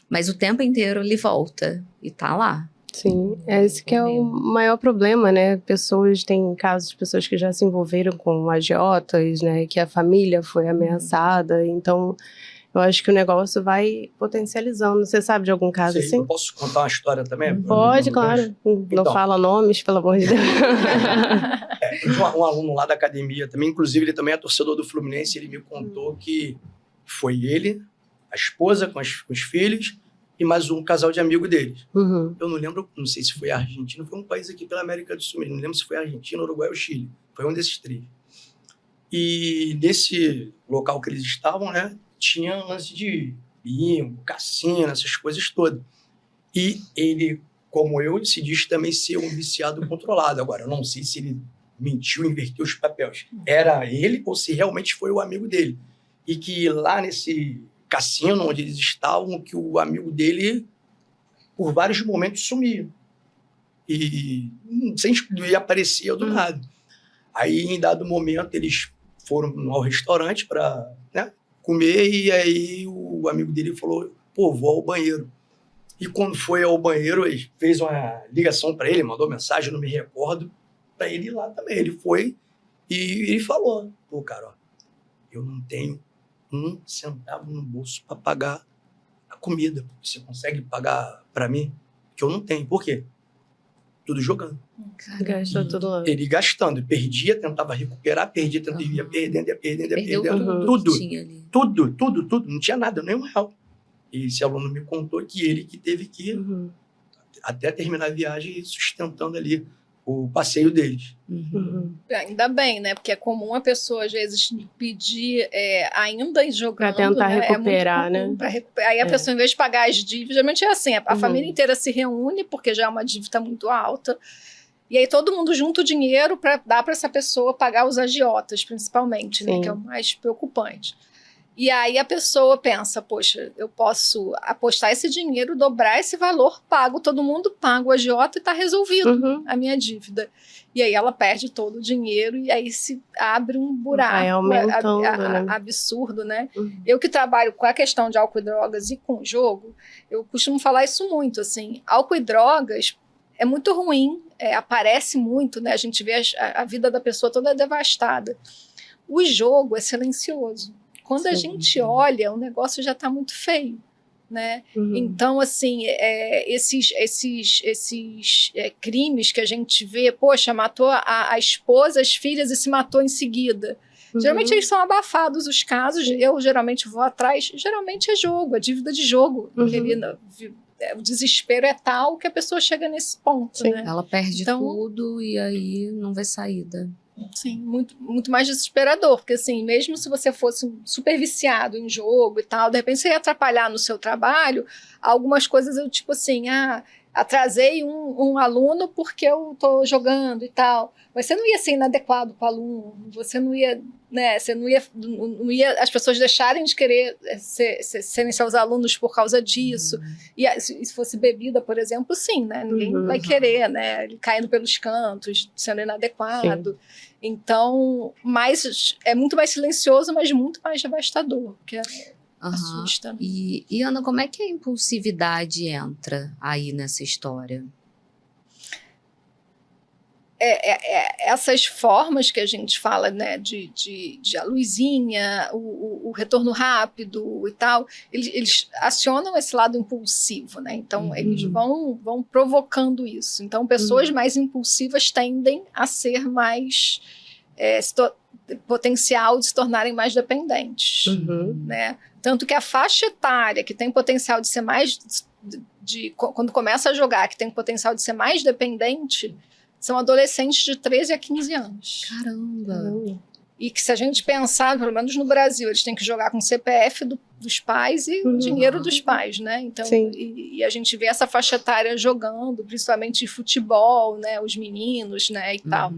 S2: Mas o tempo inteiro ele volta e tá lá.
S1: Sim, esse que é o maior problema, né? Tem casos de pessoas que já se envolveram com agiotas, né? Que a família foi ameaçada, então eu acho que o negócio vai potencializando. Você sabe de algum caso assim?
S3: Eu posso contar uma história também?
S1: Pode, claro. Não fala nomes, pelo amor de Deus.
S3: Um aluno lá da academia também, inclusive ele também é torcedor do Fluminense, ele me contou que foi ele, a esposa com os filhos e mais um casal de amigo deles. Eu não lembro, não sei se foi a Argentina, foi um país aqui pela América do Sul, não lembro se foi a Argentina, Uruguai ou Chile. Foi um desses três. E nesse local que eles estavam, né, tinha lance de bingo, cassino, essas coisas todas. E ele, como eu, se diz também ser um viciado controlado. Agora, eu não sei se ele mentiu, inverteu os papéis. Era ele ou se realmente foi o amigo dele. E que lá nesse cassino onde eles estavam, que o amigo dele, por vários momentos, sumia. E aparecia do nada. Aí, em dado momento, eles foram ao restaurante para, né, comer, e aí o amigo dele falou, vou ao banheiro. E quando foi ao banheiro, ele fez uma ligação para ele, mandou mensagem, não me recordo, para ele ir lá também. Ele foi e ele falou, cara, eu não tenho um centavo no bolso para pagar a comida. Você consegue pagar para mim? Que eu não tenho. Por quê? Tudo jogando.
S1: Gastou tudo lá.
S3: Ele gastando. Perdia, tentava recuperar, perdia, ia perdendo.
S2: Perdeu
S3: tudo.
S2: Que tinha ali.
S3: Tudo. Não tinha nada, nem R$1. E esse aluno me contou que ele que teve que ir até terminar a viagem sustentando ali o passeio deles.
S4: Ainda bem, né? Porque é comum a pessoa, às vezes, pedir ainda jogando.
S1: Para tentar recuperar, né?
S4: Aí a pessoa, em vez de pagar as dívidas, geralmente é assim, a família inteira se reúne, porque já é uma dívida muito alta, e aí todo mundo junta o dinheiro para dar para essa pessoa pagar os agiotas, principalmente, né? Que é o mais preocupante. E aí a pessoa pensa, poxa, eu posso apostar esse dinheiro, dobrar esse valor, pago todo mundo, pago o agiota e está resolvido a minha dívida. E aí ela perde todo o dinheiro e aí se abre um buraco absurdo, né? Eu que trabalho com a questão de álcool e drogas e com jogo, eu costumo falar isso muito, assim, álcool e drogas é muito ruim, aparece muito, né? A gente vê a vida da pessoa toda devastada. O jogo é silencioso. Quando a gente olha, o negócio já está muito feio. né? Então, assim, esses crimes que a gente vê, poxa, matou a esposa, as filhas e se matou em seguida. Geralmente eles são abafados os casos, eu geralmente vou atrás, geralmente é jogo, é dívida de jogo, o desespero é tal que a pessoa chega nesse ponto, né?
S2: Ela perde tudo e aí não vê saída.
S4: Sim, muito, muito mais desesperador, porque assim, mesmo se você fosse super viciado em jogo e tal, de repente você ia atrapalhar no seu trabalho, algumas coisas eu tipo assim, atrasei um aluno porque eu tô jogando e tal, mas você não ia ser inadequado com o aluno, você não ia, né, você não ia as pessoas deixarem de querer serem seus alunos por causa disso, e se fosse bebida, por exemplo, sim, né, ninguém vai querer, né, ele caindo pelos cantos, sendo inadequado. Sim. Então, é muito mais silencioso, mas muito mais devastador, que assusta.
S2: E Ana, como é que a impulsividade entra aí nessa história?
S4: Essas formas que a gente fala, né, de a luzinha, o retorno rápido e tal, eles acionam esse lado impulsivo, né? Então, eles vão provocando isso. Então, pessoas mais impulsivas tendem a ser mais potencial de se tornarem mais dependentes, né? Tanto que a faixa etária que tem potencial de ser mais quando começa a jogar, que tem potencial de ser mais dependente, são adolescentes de 13 a 15 anos.
S2: Caramba!
S4: E que se a gente pensar, pelo menos no Brasil, eles têm que jogar com o CPF dos pais e o dinheiro dos pais, né? Então, e a gente vê essa faixa etária jogando, principalmente de futebol, né? Os meninos, né? E tal.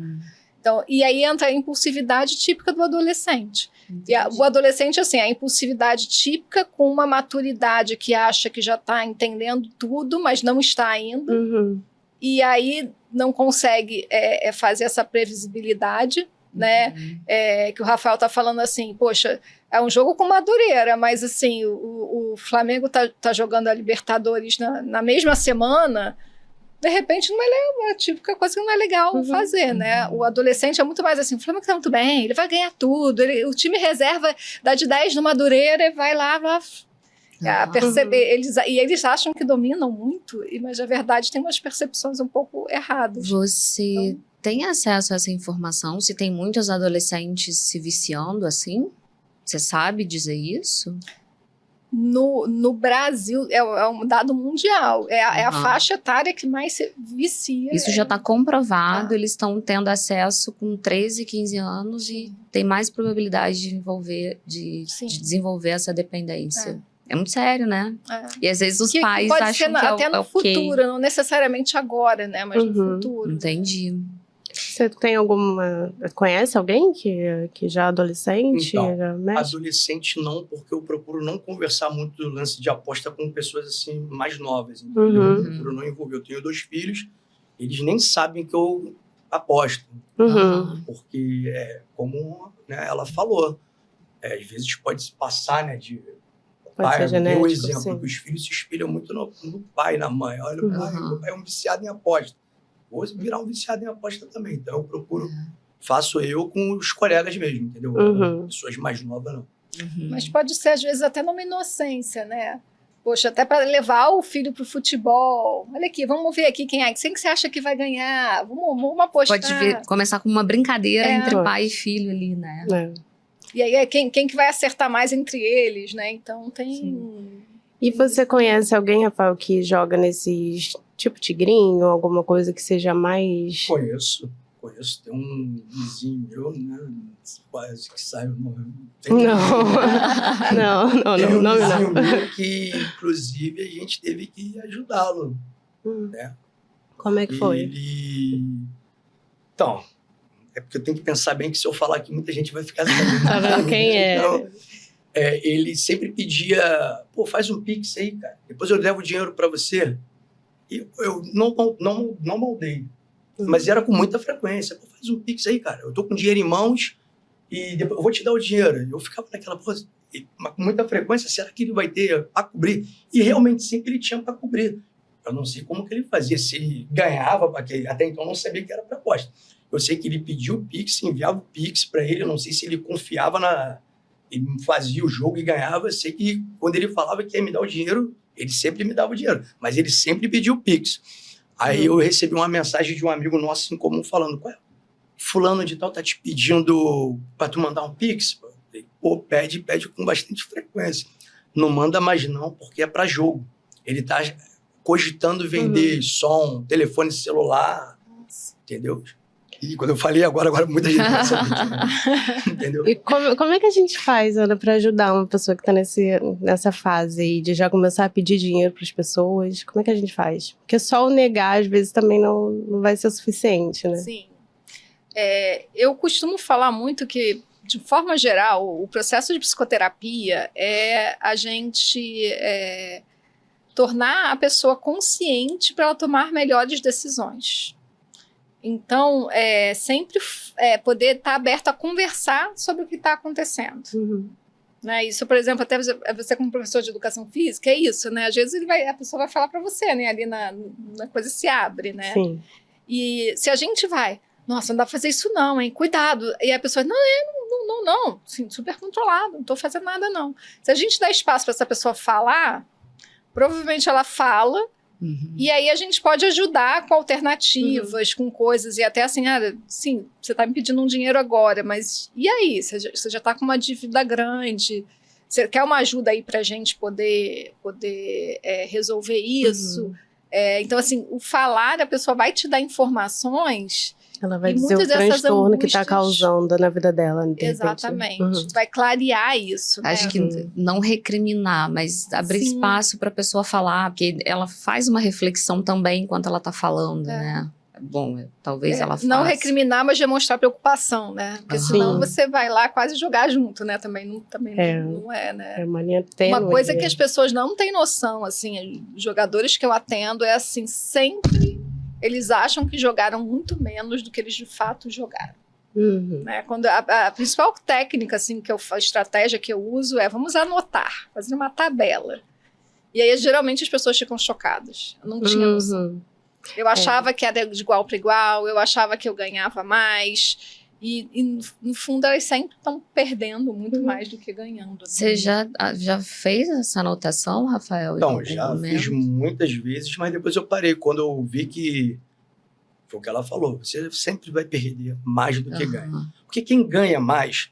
S4: Então, e aí entra a impulsividade típica do adolescente. E o adolescente, assim, a impulsividade típica com uma maturidade que acha que já está entendendo tudo, mas não está ainda. E aí não consegue fazer essa previsibilidade, né? Que o Rafael está falando assim, poxa, é um jogo com Madureira, mas assim, o Flamengo tá jogando a Libertadores na mesma semana, de repente não é legal, é típica coisa que não é legal fazer, né? O adolescente é muito mais assim, o Flamengo tá muito bem, ele vai ganhar tudo, o time reserva dá de 10 no Madureira e vai lá perceber, eles acham que dominam muito, mas na verdade tem umas percepções um pouco erradas.
S2: Você tem acesso a essa informação? Se tem muitos adolescentes se viciando assim? Você sabe dizer isso?
S4: No Brasil, é um dado mundial, é a faixa etária que mais se vicia.
S2: Isso já está comprovado, eles estão tendo acesso com 13, 15 anos e tem mais probabilidade de desenvolver essa dependência. É muito sério, né? E às vezes os pais
S4: pode
S2: acham
S4: ser
S2: que
S4: até no futuro, não necessariamente agora, né? Mas no futuro.
S2: Entendi.
S1: Você tem conhece alguém que já é adolescente?
S3: Então, adolescente não, porque eu procuro não conversar muito do lance de aposta com pessoas assim mais novas. Eu procuro não envolver. Eu tenho 2 filhos, eles nem sabem que eu aposto. Porque, como ela falou, às vezes pode se passar, né, de pai, genético, o exemplo, que os filhos se espelham muito no pai e na mãe. Olha, meu pai é um viciado em aposta. Vou virar um viciado em aposta também. Então, eu procuro, faço eu com os colegas mesmo, entendeu? Pessoas mais novas, não.
S4: Mas pode ser, às vezes, até numa inocência, né? Poxa, até para levar o filho pro futebol. Olha aqui, vamos ver aqui quem que você acha que vai ganhar. Vamos apostar.
S2: Pode começar com uma brincadeira entre pai e filho ali, né?
S4: E aí, quem que vai acertar mais entre eles, né? Então, tem...
S1: E você conhece alguém, Rafael, que joga nesses... tipo tigrinho, alguma coisa que seja mais...
S3: Conheço. Tem um vizinho meu, né? Quase que sai o nome.
S1: Não.
S3: Tem um vizinho meu que, inclusive, a gente teve que ajudá-lo. Né?
S1: Como é que foi?
S3: Então, é porque eu tenho que pensar bem que se eu falar aqui, muita gente vai ficar sabendo.
S1: Tá vendo quem é?
S3: Então, ele sempre pedia, faz um Pix aí, cara. Depois eu levo o dinheiro para você. E eu não maldei. Mas era com muita frequência. Faz um Pix aí, cara. Eu tô com dinheiro em mãos e depois eu vou te dar o dinheiro. Eu ficava naquela coisa, mas com muita frequência, será que ele vai ter para cobrir? E realmente sempre ele tinha para cobrir. Eu não sei como que ele fazia, se ele ganhava, até então eu não sabia que era proposta. Eu sei que ele pediu o Pix, enviava o Pix para ele, eu não sei se ele confiava ele fazia o jogo e ganhava. Eu sei que quando ele falava que ia me dar o dinheiro, ele sempre me dava o dinheiro, mas ele sempre pediu o Pix. Aí eu recebi uma mensagem de um amigo nosso em comum falando: fulano de tal tá te pedindo para tu mandar um Pix? Pô, pede com bastante frequência. Não manda mais não, porque é para jogo. Ele tá cogitando vender som, telefone celular, entendeu? E quando eu falei agora muita gente vai saber, entendeu?
S1: E como é que a gente faz, Ana, para ajudar uma pessoa que está nessa fase aí de já começar a pedir dinheiro para as pessoas? Como é que a gente faz? Porque só o negar, às vezes, também não vai ser o suficiente, né?
S4: Sim. Eu costumo falar muito que, de forma geral, o processo de psicoterapia é a gente tornar a pessoa consciente para ela tomar melhores decisões. Então, sempre poder estar aberto a conversar sobre o que está acontecendo.
S1: Uhum.
S4: Né? Isso, por exemplo, até você como professor de educação física, é isso, né? Às vezes a pessoa vai falar para você, né? Ali na coisa se abre, né?
S1: Sim.
S4: E se a gente vai, nossa, não dá pra fazer isso não, hein? Cuidado. E a pessoa, não, assim, super controlado, não tô fazendo nada não. Se a gente dá espaço para essa pessoa falar, provavelmente ela fala.
S2: Uhum.
S4: E aí a gente pode ajudar com alternativas, com coisas, e até assim, sim, você está me pedindo um dinheiro agora, mas e aí? Você já está com uma dívida grande, você quer uma ajuda aí para a gente poder resolver isso? Então, assim, o falar, a pessoa vai te dar informações.
S1: Ela vai dizer o transtorno que está causando na vida dela.
S4: Exatamente. Vai clarear isso.
S2: Acho que não recriminar, mas abrir espaço para a pessoa falar, porque ela faz uma reflexão também enquanto ela está falando, né? Bom, talvez ela faça.
S4: Não recriminar, mas demonstrar preocupação, né? Porque senão você vai lá quase jogar junto, né? Também não é, né?
S1: É uma linha tênue.
S4: Uma coisa que as pessoas não têm noção, assim, jogadores que eu atendo é assim, sempre eles acham que jogaram muito menos do que eles de fato jogaram. Né? Quando a principal técnica, assim, a estratégia que eu uso vamos anotar, fazer uma tabela. E aí, geralmente, as pessoas ficam chocadas. Eu não tinha noção. Eu achava que era de igual para igual, eu achava que eu ganhava mais. E no fundo, elas sempre estão perdendo muito mais do que ganhando.
S2: Você já fez essa anotação, Rafael?
S3: Então, já fiz muitas vezes, mas depois eu parei. Quando eu vi que foi o que ela falou, você sempre vai perder mais do que ganha. Porque quem ganha mais,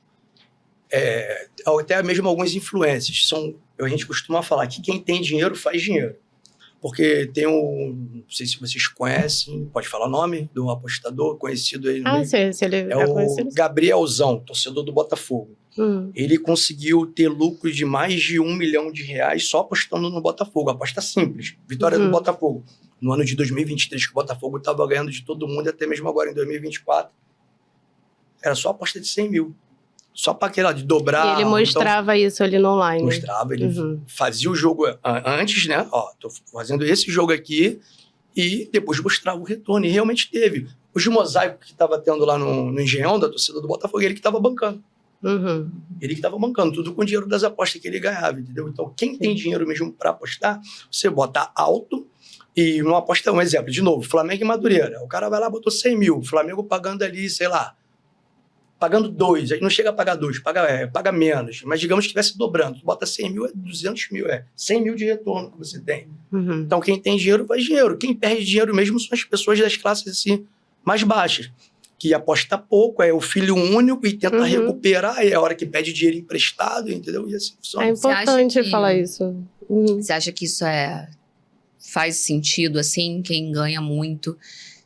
S3: até mesmo alguns influencers, a gente costuma falar que quem tem dinheiro faz dinheiro. Porque tem não sei se vocês conhecem, pode falar o nome do apostador conhecido aí no meio.
S1: Se ele
S3: o Gabrielzão, torcedor do Botafogo. Ele conseguiu ter lucro de mais de R$1 milhão só apostando no Botafogo. Aposta simples, vitória do Botafogo. No ano de 2023, que o Botafogo estava ganhando de todo mundo, até mesmo agora em 2024, era só aposta de 100 mil. Só para aquela de dobrar.
S1: E ele mostrava isso ali no online.
S3: Mostrava, ele fazia o jogo antes, né? Ó, tô fazendo esse jogo aqui e depois mostrava o retorno. E realmente teve. Os mosaicos que estava tendo lá no Engenhão, da torcida do Botafogo, ele que estava bancando. Ele que estava bancando, tudo com o dinheiro das apostas que ele ganhava, entendeu? Então, quem tem dinheiro mesmo para apostar, você bota alto e não aposta, um exemplo, de novo, Flamengo e Madureira. O cara vai lá, botou 100 mil, Flamengo pagando ali, sei lá, pagando 2, aí não chega a pagar 2, paga menos. Mas digamos que estivesse dobrando. Tu bota 100 mil, 200 mil, 100 mil de retorno que você tem. Então, quem tem dinheiro, faz dinheiro. Quem perde dinheiro mesmo são as pessoas das classes assim, mais baixas. Que aposta pouco, é o filho único e tenta recuperar, é a hora que pede dinheiro emprestado, entendeu? E assim funciona.
S1: É importante falar isso.
S2: Você acha que isso faz sentido, assim? Quem ganha muito,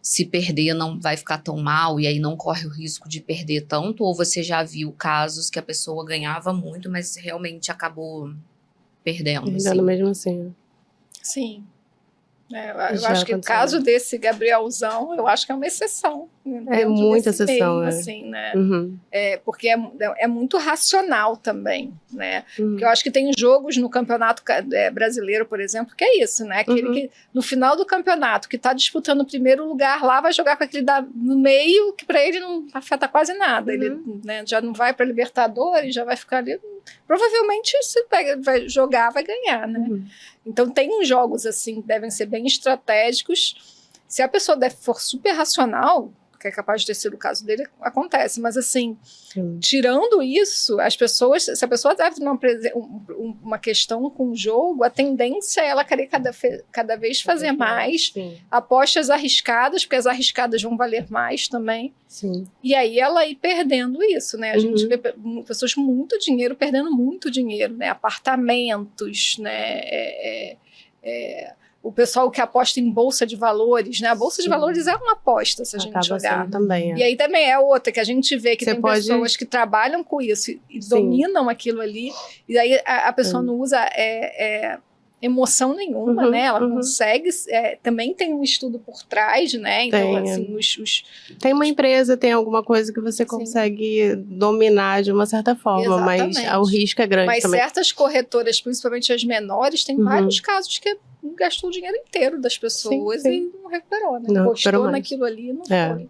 S2: se perder, não vai ficar tão mal e aí não corre o risco de perder tanto? Ou você já viu casos que a pessoa ganhava muito, mas realmente acabou perdendo?
S1: Perdendo mesmo assim.
S4: Sim. Eu acho que o caso desse Gabrielzão, eu acho que é uma exceção.
S1: É muita exceção,
S4: meio, assim, né? Porque é muito racional também, né? Porque eu acho que tem jogos no campeonato brasileiro, por exemplo, que é isso, né? Aquele que, no final do campeonato, que está disputando o primeiro lugar lá, vai jogar com aquele no meio, que para ele não afeta quase nada. Ele, né, já não vai para Libertadores, já vai ficar ali. Provavelmente, se vai jogar, vai ganhar, né? Então, tem uns jogos, assim, que devem ser bem estratégicos. Se a pessoa for super racional, que é capaz de ter sido o caso dele, acontece. Mas, assim, tirando isso, se a pessoa deve ter uma questão com o jogo, a tendência é ela querer cada vez fazer mais, apostas arriscadas, porque as arriscadas vão valer mais também.
S1: Sim.
S4: E aí ela ir perdendo isso, né? A gente vê pessoas com muito dinheiro perdendo muito dinheiro, né? Apartamentos, né? O pessoal que aposta em bolsa de valores, né? A bolsa de valores é uma aposta, se a gente jogar.
S1: Também,
S4: E aí também é outra, que a gente vê que tem pessoas que trabalham com isso e dominam aquilo ali, e aí a pessoa não usa emoção nenhuma, né? Ela consegue, também tem um estudo por trás, né? Então, assim,
S1: Tem uma empresa, tem alguma coisa que você consegue dominar de uma certa forma, mas o risco é grande também.
S4: Mas certas corretoras, principalmente as menores, tem vários casos que gastou o dinheiro inteiro das pessoas e não recuperou, né?
S1: Não
S4: postou naquilo ali e não foi.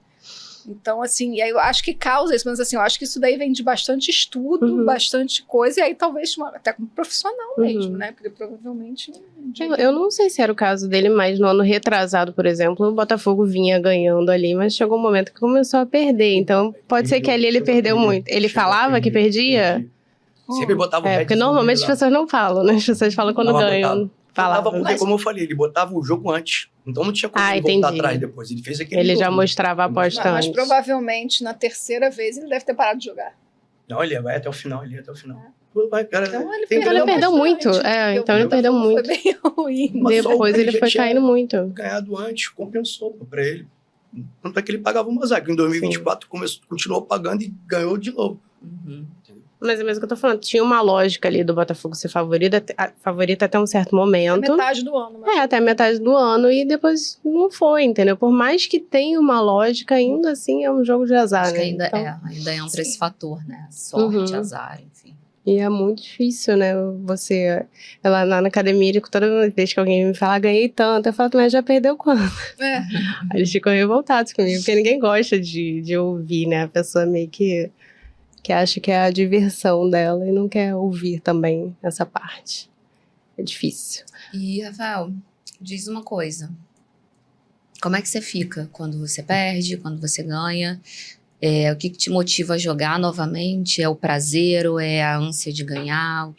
S4: Então, assim, e aí eu acho que causa isso, mas assim, eu acho que isso daí vem de bastante estudo, bastante coisa, e aí talvez até como profissional mesmo, né? Porque provavelmente...
S1: Eu não sei se era o caso dele, mas no ano retrasado, por exemplo, o Botafogo vinha ganhando ali, mas chegou um momento que começou a perder, então pode ser que ali ele perdeu muito. Ele falava que perdia?
S3: Sempre botava o
S1: porque normalmente as pessoas não falam, né? As pessoas falam quando ganham.
S3: Falava porque, como eu falei, ele botava o jogo antes. Então não tinha como ele voltar atrás depois. Ele fez aquele
S1: Ele
S3: jogo.
S1: já mostrava a aposta antes.
S4: Mas provavelmente na terceira vez ele deve ter parado de jogar.
S3: Não, ele vai até o final. Então
S4: ele
S1: perdeu muito. Então ele perdeu muito.
S4: Foi bem ruim.
S1: Depois ele foi caindo muito.
S3: Ganhado antes, compensou pra ele. Tanto é que ele pagava o Mozart. Em 2024 continuou pagando e ganhou de novo.
S1: Mas é mesmo que eu tô falando, tinha uma lógica ali do Botafogo ser favorita até um certo momento.
S4: Até metade do ano.
S1: Até metade do ano, e depois não foi, entendeu? Por mais que tenha uma lógica, ainda assim é um jogo de azar,
S2: Acho
S1: né?
S2: que ainda entra esse fator, né? Sorte, azar, enfim.
S1: E é muito difícil, né? Você, lá na academia, toda vez que alguém me fala, ganhei tanto, eu falo, mas já perdeu quanto? Aí eles ficam revoltados comigo, porque ninguém gosta de ouvir, né? A pessoa meio que acha que é a diversão dela e não quer ouvir também essa parte. É difícil.
S2: E, Rafael, diz uma coisa. Como é que você fica quando você perde, quando você ganha? O que te motiva a jogar novamente? É o prazer ou é a ânsia de ganhar?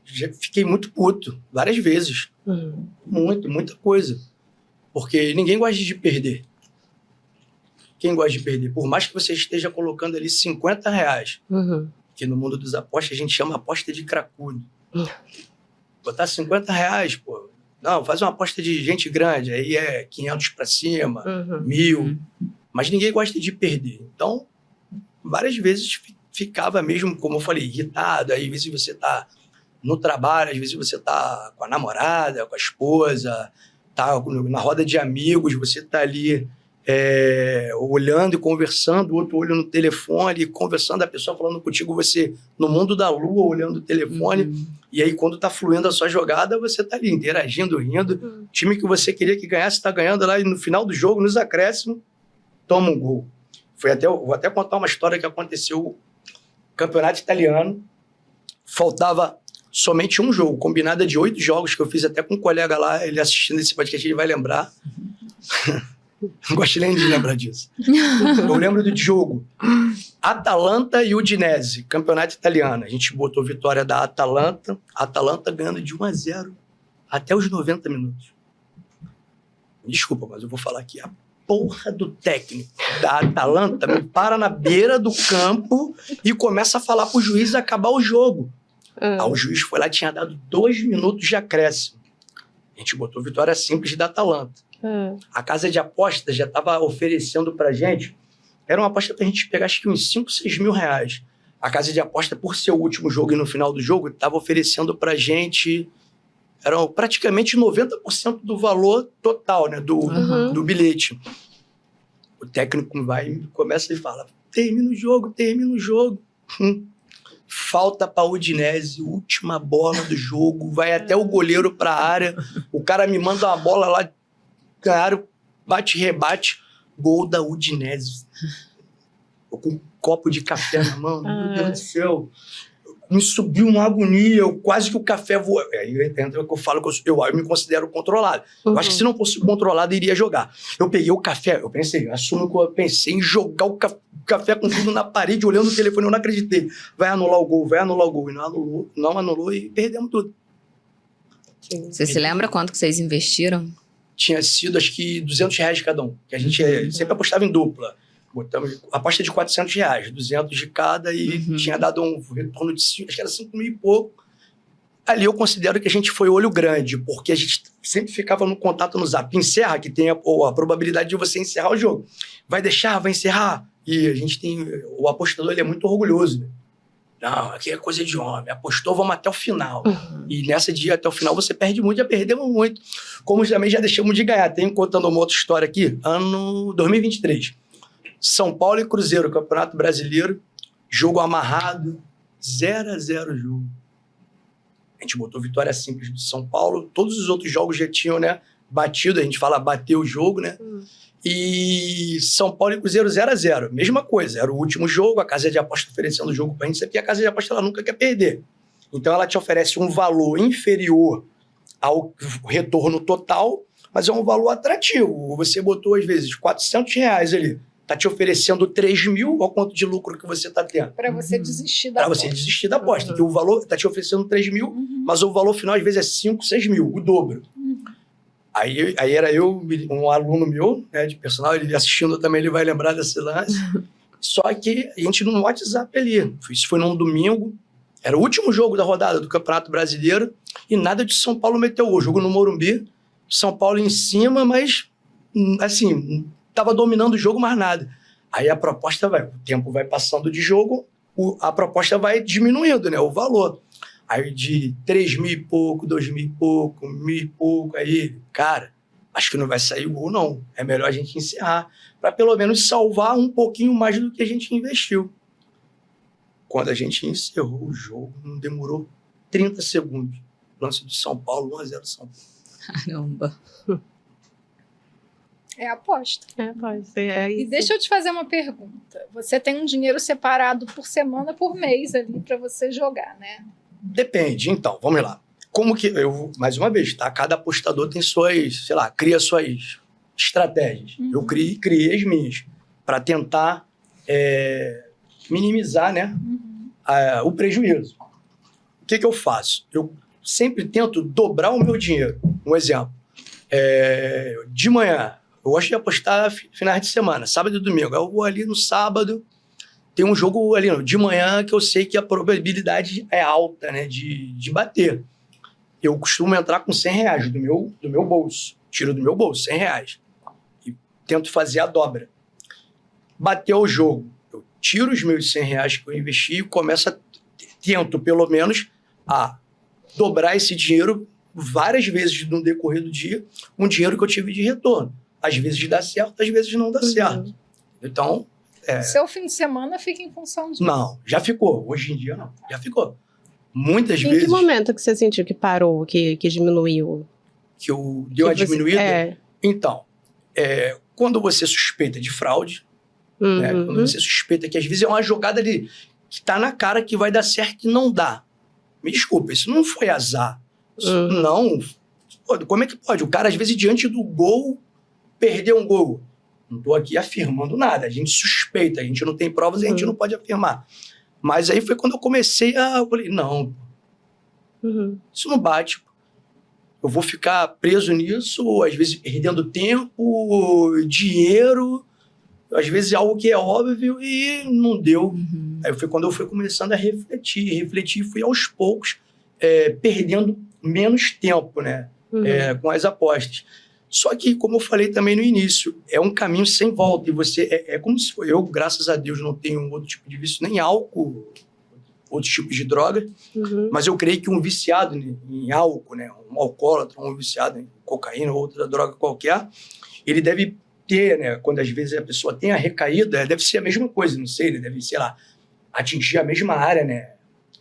S3: Já fiquei muito puto, várias vezes. Muita coisa. Porque ninguém gosta de perder. Quem gosta de perder? Por mais que você esteja colocando ali R$50, que no mundo dos apostas a gente chama aposta de cracudo. Botar R$50, pô. Não, faz uma aposta de gente grande, aí é 500 para cima, 1.000. Mas ninguém gosta de perder. Então, várias vezes ficava mesmo, como eu falei, irritado. Aí, às vezes você tá no trabalho, às vezes você tá com a namorada, com a esposa, tá na roda de amigos, você tá ali olhando e conversando, o outro olho no telefone, conversando, a pessoa falando contigo, você no mundo da lua, olhando o telefone, e aí quando tá fluindo a sua jogada, você tá ali interagindo, rindo, o time que você queria que ganhasse tá ganhando lá, e no final do jogo, nos acréscimos, toma um gol. Vou até contar uma história que aconteceu no campeonato italiano, faltava somente um jogo, combinada de 8 jogos, que eu fiz até com um colega lá, ele assistindo esse podcast, ele vai lembrar. Não gosto nem de lembrar disso. Eu lembro do jogo Atalanta e Udinese, campeonato italiano. A gente botou vitória da Atalanta ganhando de 1-0 até os 90 minutos. Desculpa, mas eu vou falar aqui. A porra do técnico da Atalanta me para na beira do campo e começa a falar pro juiz acabar o jogo. Aí o juiz foi lá e tinha dado 2 minutos de acréscimo. A gente botou vitória simples da Atalanta. A casa de apostas já estava oferecendo pra gente, era uma aposta pra gente pegar acho que uns 5, 6 mil reais. A casa de aposta, por ser o último jogo e no final do jogo, estava oferecendo pra gente, eram praticamente 90% do valor total, né, do bilhete. O técnico vai e começa e fala, termina o jogo. Falta para o Udinese, última bola do jogo, vai até o goleiro pra área, o cara me manda uma bola lá, ganharam, bate-rebate, gol da Udinese. Eu com um copo de café na mão, meu Deus do céu. me subiu uma agonia, quase que o café voou. Aí entra o que eu falo, que eu me considero controlado. Eu acho que se não fosse controlado, eu iria jogar. Eu peguei o café, eu pensei, assumo que eu pensei em jogar o café com tudo na parede, olhando o telefone, eu não acreditei. Vai anular o gol. E não anulou e perdemos tudo.
S2: Sim. Você se lembra quanto que vocês investiram?
S3: Tinha sido, acho que, R$200 cada um. Que a gente sempre apostava em dupla. Botamos aposta de R$400, 200 de cada, e tinha dado um retorno de 5, acho que era 5 mil e pouco. Ali eu considero que a gente foi olho grande, porque a gente sempre ficava no contato no Zap. Encerra, que tem a probabilidade de você encerrar o jogo. Vai deixar, vai encerrar. E a gente tem... O apostador, ele é muito orgulhoso, né? Não, aqui é coisa de homem. Apostou, vamos até o final. E nessa dia, até o final, você perde muito, já perdemos muito. Como também já deixamos de ganhar. Tenho contando uma outra história aqui. Ano 2023. São Paulo e Cruzeiro, Campeonato Brasileiro. Jogo amarrado. 0-0 jogo. A gente botou vitória simples do São Paulo. Todos os outros jogos já tinham, né, batido. A gente fala bateu o jogo, né? E São Paulo e Cruzeiro 0-0. Mesma coisa. Era o último jogo. A casa de aposta oferecendo o jogo pra gente. Porque a casa de aposta ela nunca quer perder. Então ela te oferece um valor inferior ao retorno total, mas é um valor atrativo. Você botou, às vezes, R$400 ali. Tá te oferecendo 3 mil, olha o quanto de lucro que você tá tendo.
S4: Para você desistir da
S3: aposta. Para você desistir da aposta. Porque o valor tá te oferecendo 3 mil, mas o valor final, às vezes, é 5, 6 mil, o dobro. Aí era eu, um aluno meu, né, de personal, ele assistindo também, ele vai lembrar desse lance. Só que a gente no WhatsApp ali. Isso foi num domingo, era o último jogo da rodada do Campeonato Brasileiro, e nada de São Paulo meteu o jogo no Morumbi. São Paulo em cima, mas, assim... Estava dominando o jogo, mas nada. Aí a proposta o tempo vai passando de jogo, a proposta vai diminuindo, né? O valor. Aí de 3 mil e pouco, 2 mil e pouco, 1.000 e pouco, aí, cara, acho que não vai sair o gol, não. É melhor a gente encerrar, para pelo menos salvar um pouquinho mais do que a gente investiu. Quando a gente encerrou o jogo, não demorou 30 segundos. Lance do São Paulo, 1-0 São Paulo.
S2: Caramba.
S4: É aposta.
S1: Pode ser. É isso.
S4: E deixa eu te fazer uma pergunta. Você tem um dinheiro separado por semana, por mês ali para você jogar, né?
S3: Depende. Então, vamos lá. Como que... mais uma vez, tá? Cada apostador tem suas, sei lá, cria suas estratégias. Eu criei as minhas para tentar minimizar, né, o prejuízo. O que eu faço? Eu sempre tento dobrar o meu dinheiro. Um exemplo. De manhã, eu gosto de apostar finais de semana, sábado e domingo. Eu vou ali no sábado, tem um jogo ali de manhã que eu sei que a probabilidade é alta, né, de bater. Eu costumo entrar com R$100 do meu bolso. Tiro do meu bolso, R$100. E tento fazer a dobra. Bateu o jogo. Eu tiro os meus R$100 que eu investi e tento, pelo menos, a dobrar esse dinheiro várias vezes no decorrer do dia, um dinheiro que eu tive de retorno. Às vezes dá certo, às vezes não dá certo. Então...
S4: Seu fim de semana fica em função disso?
S3: Não, já ficou. Hoje em dia, não. Já ficou. Muitas vezes...
S1: Em que momento que você sentiu que parou, que diminuiu?
S3: Que deu uma diminuída? Então, quando você suspeita de fraude, né, quando você suspeita que às vezes é uma jogada ali que tá na cara que vai dar certo e não dá. Me desculpa, isso não foi azar. Isso não... Como é que pode? O cara, às vezes, diante do gol, perdeu um gol. Não estou aqui afirmando nada. A gente suspeita, a gente não tem provas e a gente não pode afirmar. Mas aí foi quando eu comecei eu falei, não, isso não bate. Eu vou ficar preso nisso, às vezes perdendo tempo, dinheiro, às vezes algo que é óbvio e não deu. Aí foi quando eu fui começando a refletir e fui aos poucos perdendo menos tempo, né, com as apostas. Só que, como eu falei também no início, é um caminho sem volta. E você como se eu, graças a Deus, não tenho outro tipo de vício, nem álcool, outros tipos de droga. Mas eu creio que um viciado em álcool, né, um alcoólatra, um viciado em cocaína ou outra droga qualquer, ele deve ter, né, quando às vezes a pessoa tem a recaída, deve ser a mesma coisa, não sei, ele deve, sei lá, atingir a mesma área, né,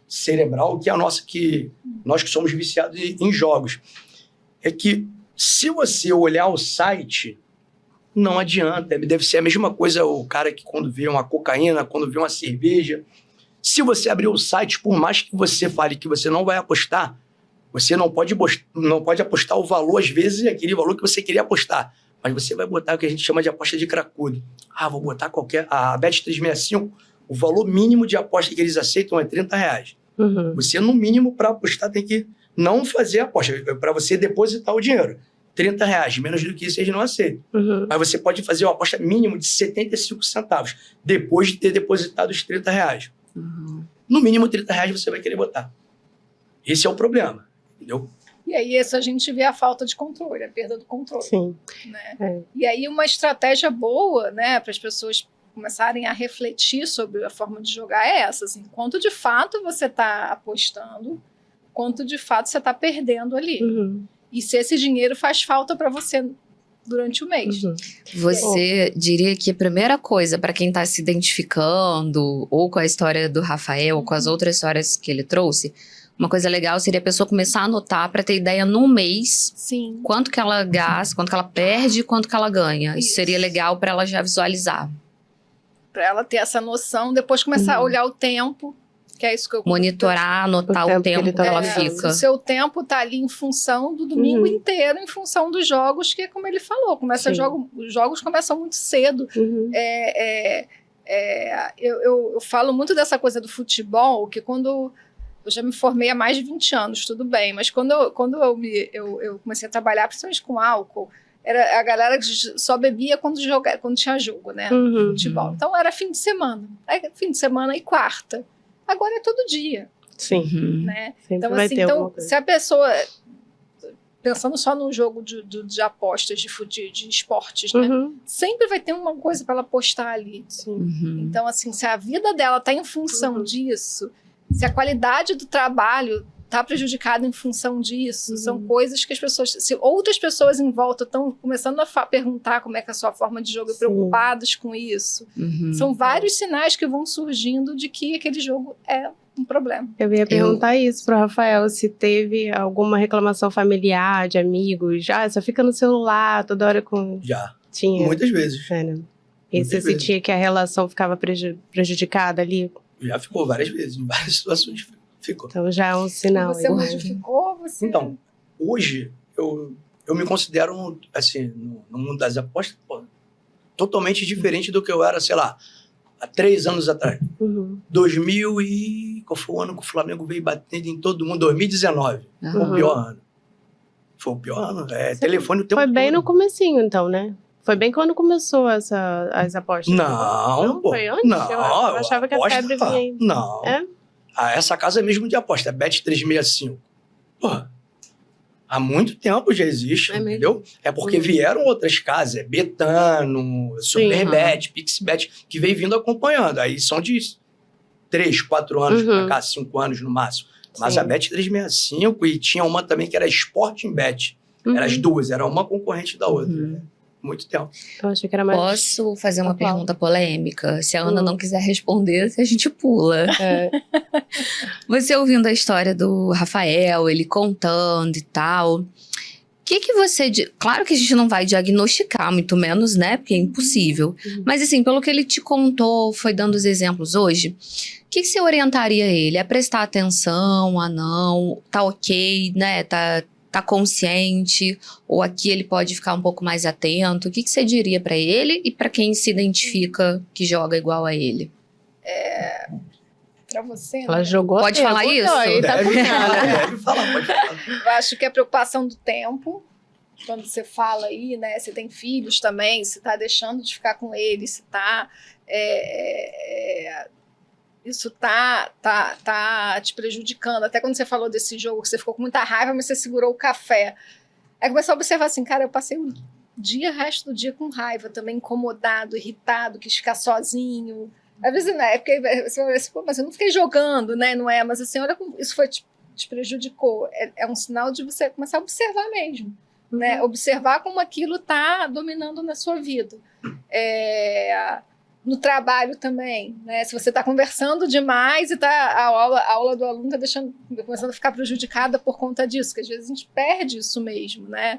S3: cerebral que a nossa, que nós que somos viciados em jogos. É que se você olhar o site, não adianta. Deve ser a mesma coisa o cara que quando vê uma cocaína, quando vê uma cerveja, Se você abrir o site, por mais que você fale que você não vai apostar, você não pode apostar o valor, às vezes, aquele valor que você queria apostar. Mas você vai botar o que a gente chama de aposta de cracudo. Vou botar a Bet365, o valor mínimo de aposta que eles aceitam é R$30. Você, no mínimo, para apostar, tem que não fazer a aposta. Para você depositar o dinheiro. R$30, menos do que isso eles não aceitam. Mas você pode fazer uma aposta mínima de 75 centavos, depois de ter depositado os R$30. No mínimo R$30 você vai querer botar. Esse é o problema, entendeu?
S4: E aí isso a gente vê a falta de controle, a perda do controle.
S1: Sim.
S4: Né? E aí uma estratégia boa, né, para as pessoas começarem a refletir sobre a forma de jogar é essa, assim, quanto de fato você está apostando, quanto de fato você está perdendo ali. E se esse dinheiro faz falta para você durante o mês.
S2: Você diria que a primeira coisa para quem está se identificando ou com a história do Rafael ou com as outras histórias que ele trouxe, uma coisa legal seria a pessoa começar a anotar para ter ideia num mês quanto que ela gasta, quanto que ela perde e quanto que ela ganha. Isso seria legal para ela já visualizar.
S4: Para ela ter essa noção, depois começar a olhar o tempo, que é isso que eu...
S2: Monitorar, anotar o tempo que ela fica.
S4: O seu tempo está ali em função do domingo inteiro, em função dos jogos, que é como ele falou, os jogos começam muito cedo. Eu falo muito dessa coisa do futebol, que quando... Eu já me formei há mais de 20 anos, tudo bem, mas quando eu comecei a trabalhar, principalmente com álcool, era a galera que só bebia quando tinha jogo, né? Futebol. Então era fim de semana. Fim de semana e quarta. Agora é todo dia.
S1: Sim.
S4: Né?
S1: Sempre
S4: então,
S1: vai
S4: assim,
S1: ter alguma coisa.
S4: se a pessoa... Pensando só num jogo de apostas, de esportes, né? Sempre vai ter uma coisa para ela apostar ali. Então, assim, se a vida dela está em função disso, se a qualidade do trabalho está prejudicada em função disso, são coisas que as pessoas... Se outras pessoas em volta estão começando a perguntar como é que é a sua forma de jogo, preocupadas com isso, são vários sinais que vão surgindo de que aquele jogo é um problema.
S1: Eu ia perguntar isso pro Rafael, se teve alguma reclamação familiar, de amigos, só fica no celular toda hora com...
S3: Já.
S1: Tinha.
S3: Muitas vezes.
S1: E você sentia que a relação ficava prejudicada ali?
S3: Já ficou várias vezes, em várias situações ficou.
S1: Então já é um sinal.
S4: Você modificou?
S3: Então, hoje eu me considero, assim, no mundo das apostas, totalmente diferente do que eu era, sei lá, há 3 anos atrás. 2000 e... Qual foi o ano que o Flamengo veio batendo em todo mundo? 2019. Foi o pior ano. Foi o pior ano. Telefone o tempo todo.
S1: Foi bem no comecinho, então, né? Foi bem quando começou as apostas.
S3: Não, pô.
S1: Foi antes?
S3: Não,
S1: eu achava que a febre vinha aí.
S3: Não. Essa casa é mesmo de aposta, Bet365. Porra. Há muito tempo já existe, entendeu? É porque vieram outras casas, Betano, Superbet, Pixbet, que vem vindo acompanhando. Aí são de 3, 4 anos pra cá, 5 anos no máximo. Mas a Bet365, e tinha uma também que era Sporting Bet. Eram as duas, era uma concorrente da outra. Muito tempo.
S1: Eu achei que era mais...
S2: Posso fazer uma pergunta polêmica? Se a Ana não quiser responder, a gente pula. Você ouvindo a história do Rafael, ele contando e tal, o que você... Claro que a gente não vai diagnosticar, muito menos, né? Porque é impossível. Mas assim, pelo que ele te contou, foi dando os exemplos hoje, o que você orientaria ele? A prestar atenção, a não? Tá ok, né? Tá consciente, ou aqui ele pode ficar um pouco mais atento? O que você diria para ele e para quem se identifica que joga igual a ele?
S4: Para você,
S1: Ela jogou.
S2: Pode falar isso?
S3: Deve falar, pode falar.
S4: Eu acho que é a preocupação do tempo, quando você fala aí, né? Você tem filhos também, se tá deixando de ficar com eles, se tá... isso tá te prejudicando. Até quando você falou desse jogo, que você ficou com muita raiva, mas você segurou o café. Aí começou a observar assim, cara, eu passei o resto do dia com raiva, também incomodado, irritado, quis ficar sozinho. Às vezes, né, porque você vai assim, mas eu não fiquei jogando, né, não é? Mas assim, olha como isso te prejudicou. É um sinal de você começar a observar mesmo, né? Observar como aquilo tá dominando na sua vida. No trabalho também, né? Se você está conversando demais e a aula do aluno está começando a ficar prejudicada por conta disso, que às vezes a gente perde isso mesmo, né?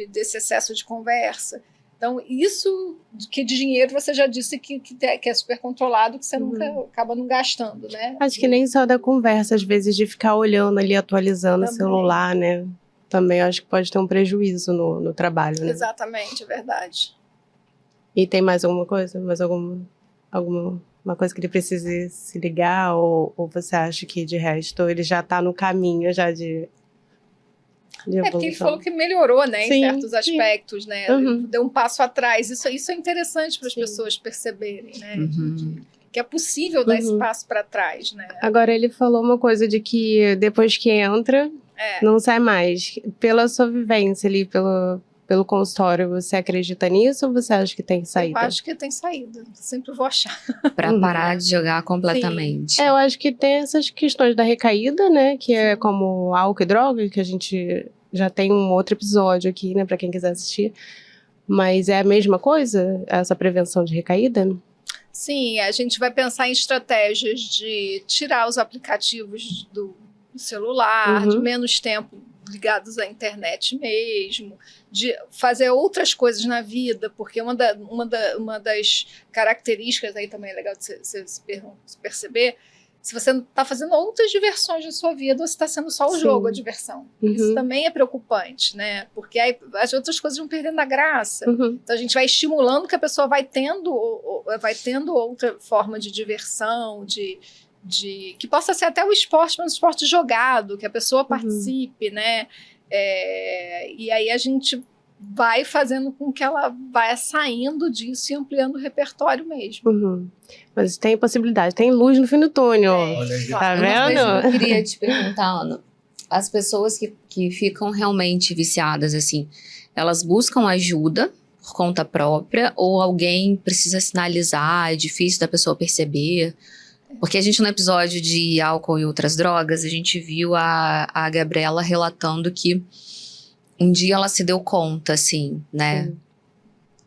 S4: Desse excesso de conversa. Então, isso que de dinheiro você já disse que é super controlado, que você nunca acaba não gastando, né?
S1: Acho que nem só da conversa, às vezes, de ficar olhando ali, atualizando o celular, né? Também acho que pode ter um prejuízo no trabalho, né?
S4: Exatamente, é verdade.
S1: E tem mais alguma coisa? Mais alguma coisa que ele precise se ligar? Ou você acha que, de resto, ele já está no caminho já de evolução?
S4: Porque ele falou que melhorou, né,
S1: sim,
S4: em certos aspectos, né? Deu um passo atrás. Isso é interessante para as pessoas perceberem, né? Que é possível dar esse passo para trás, né?
S1: Agora, ele falou uma coisa de que depois que entra, não sai mais. Pela sua vivência ali, pelo consultório, você acredita nisso ou você acha que tem saída?
S4: Eu acho que tem saída. Sempre vou achar.
S2: Para parar de jogar completamente.
S1: Eu acho que tem essas questões da recaída, né? Que é como álcool e droga, que a gente já tem um outro episódio aqui, né? Para quem quiser assistir. Mas é a mesma coisa, essa prevenção de recaída?
S4: Sim, a gente vai pensar em estratégias de tirar os aplicativos do celular, de menos tempo ligados à internet mesmo, de fazer outras coisas na vida, porque uma das características aí também é legal de você perceber, se você não está fazendo outras diversões na sua vida, você está sendo só o jogo, a diversão. Isso também é preocupante, né? Porque aí as outras coisas vão perdendo a graça. Então a gente vai estimulando que a pessoa vai tendo outra forma de diversão, que possa ser até o esporte, mas o esporte jogado, que a pessoa participe, né? E aí a gente vai fazendo com que ela vá saindo disso e ampliando o repertório mesmo.
S1: Mas tem possibilidade, tem luz no fim do túnel.
S3: Olha aí.
S1: Tá
S2: Uma
S1: vendo?
S2: coisa que eu queria te perguntar, Ana, as pessoas que ficam realmente viciadas, assim, elas buscam ajuda por conta própria ou alguém precisa sinalizar, é difícil da pessoa perceber? Porque a gente, no episódio de álcool e outras drogas, a gente viu a Gabriela relatando que um dia ela se deu conta, assim, né?
S1: Sim.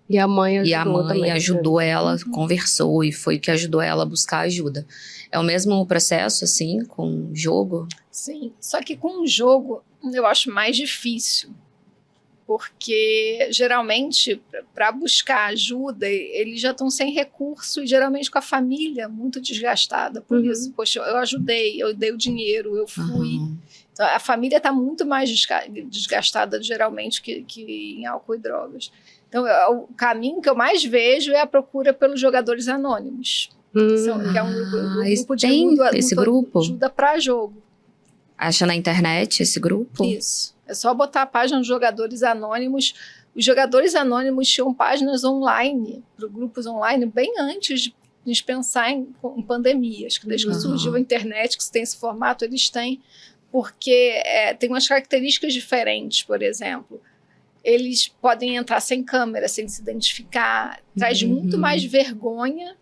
S1: E a mãe ajudou
S2: E a mãe
S1: também,
S2: ajudou ela, conversou e foi o que ajudou ela a buscar ajuda. É o mesmo processo, assim, com jogo?
S4: Sim, só que com o jogo eu acho mais difícil. Porque, geralmente, para buscar ajuda, eles já estão sem recurso e, geralmente, com a família muito desgastada. Por isso, poxa, eu ajudei, eu dei o dinheiro, eu fui. Então, a família está muito mais desgastada, geralmente, que em álcool e drogas. Então, o caminho que eu mais vejo é a procura pelos jogadores anônimos. Que é um grupo de ajuda para jogo.
S2: Acha na internet esse grupo?
S4: Isso. É só botar a página dos Jogadores Anônimos. Os Jogadores Anônimos tinham páginas online, grupos online, bem antes de gente pensar em pandemias. Desde que surgiu a internet, que se tem esse formato, eles têm, porque tem umas características diferentes, por exemplo. Eles podem entrar sem câmera, sem se identificar, traz muito mais vergonha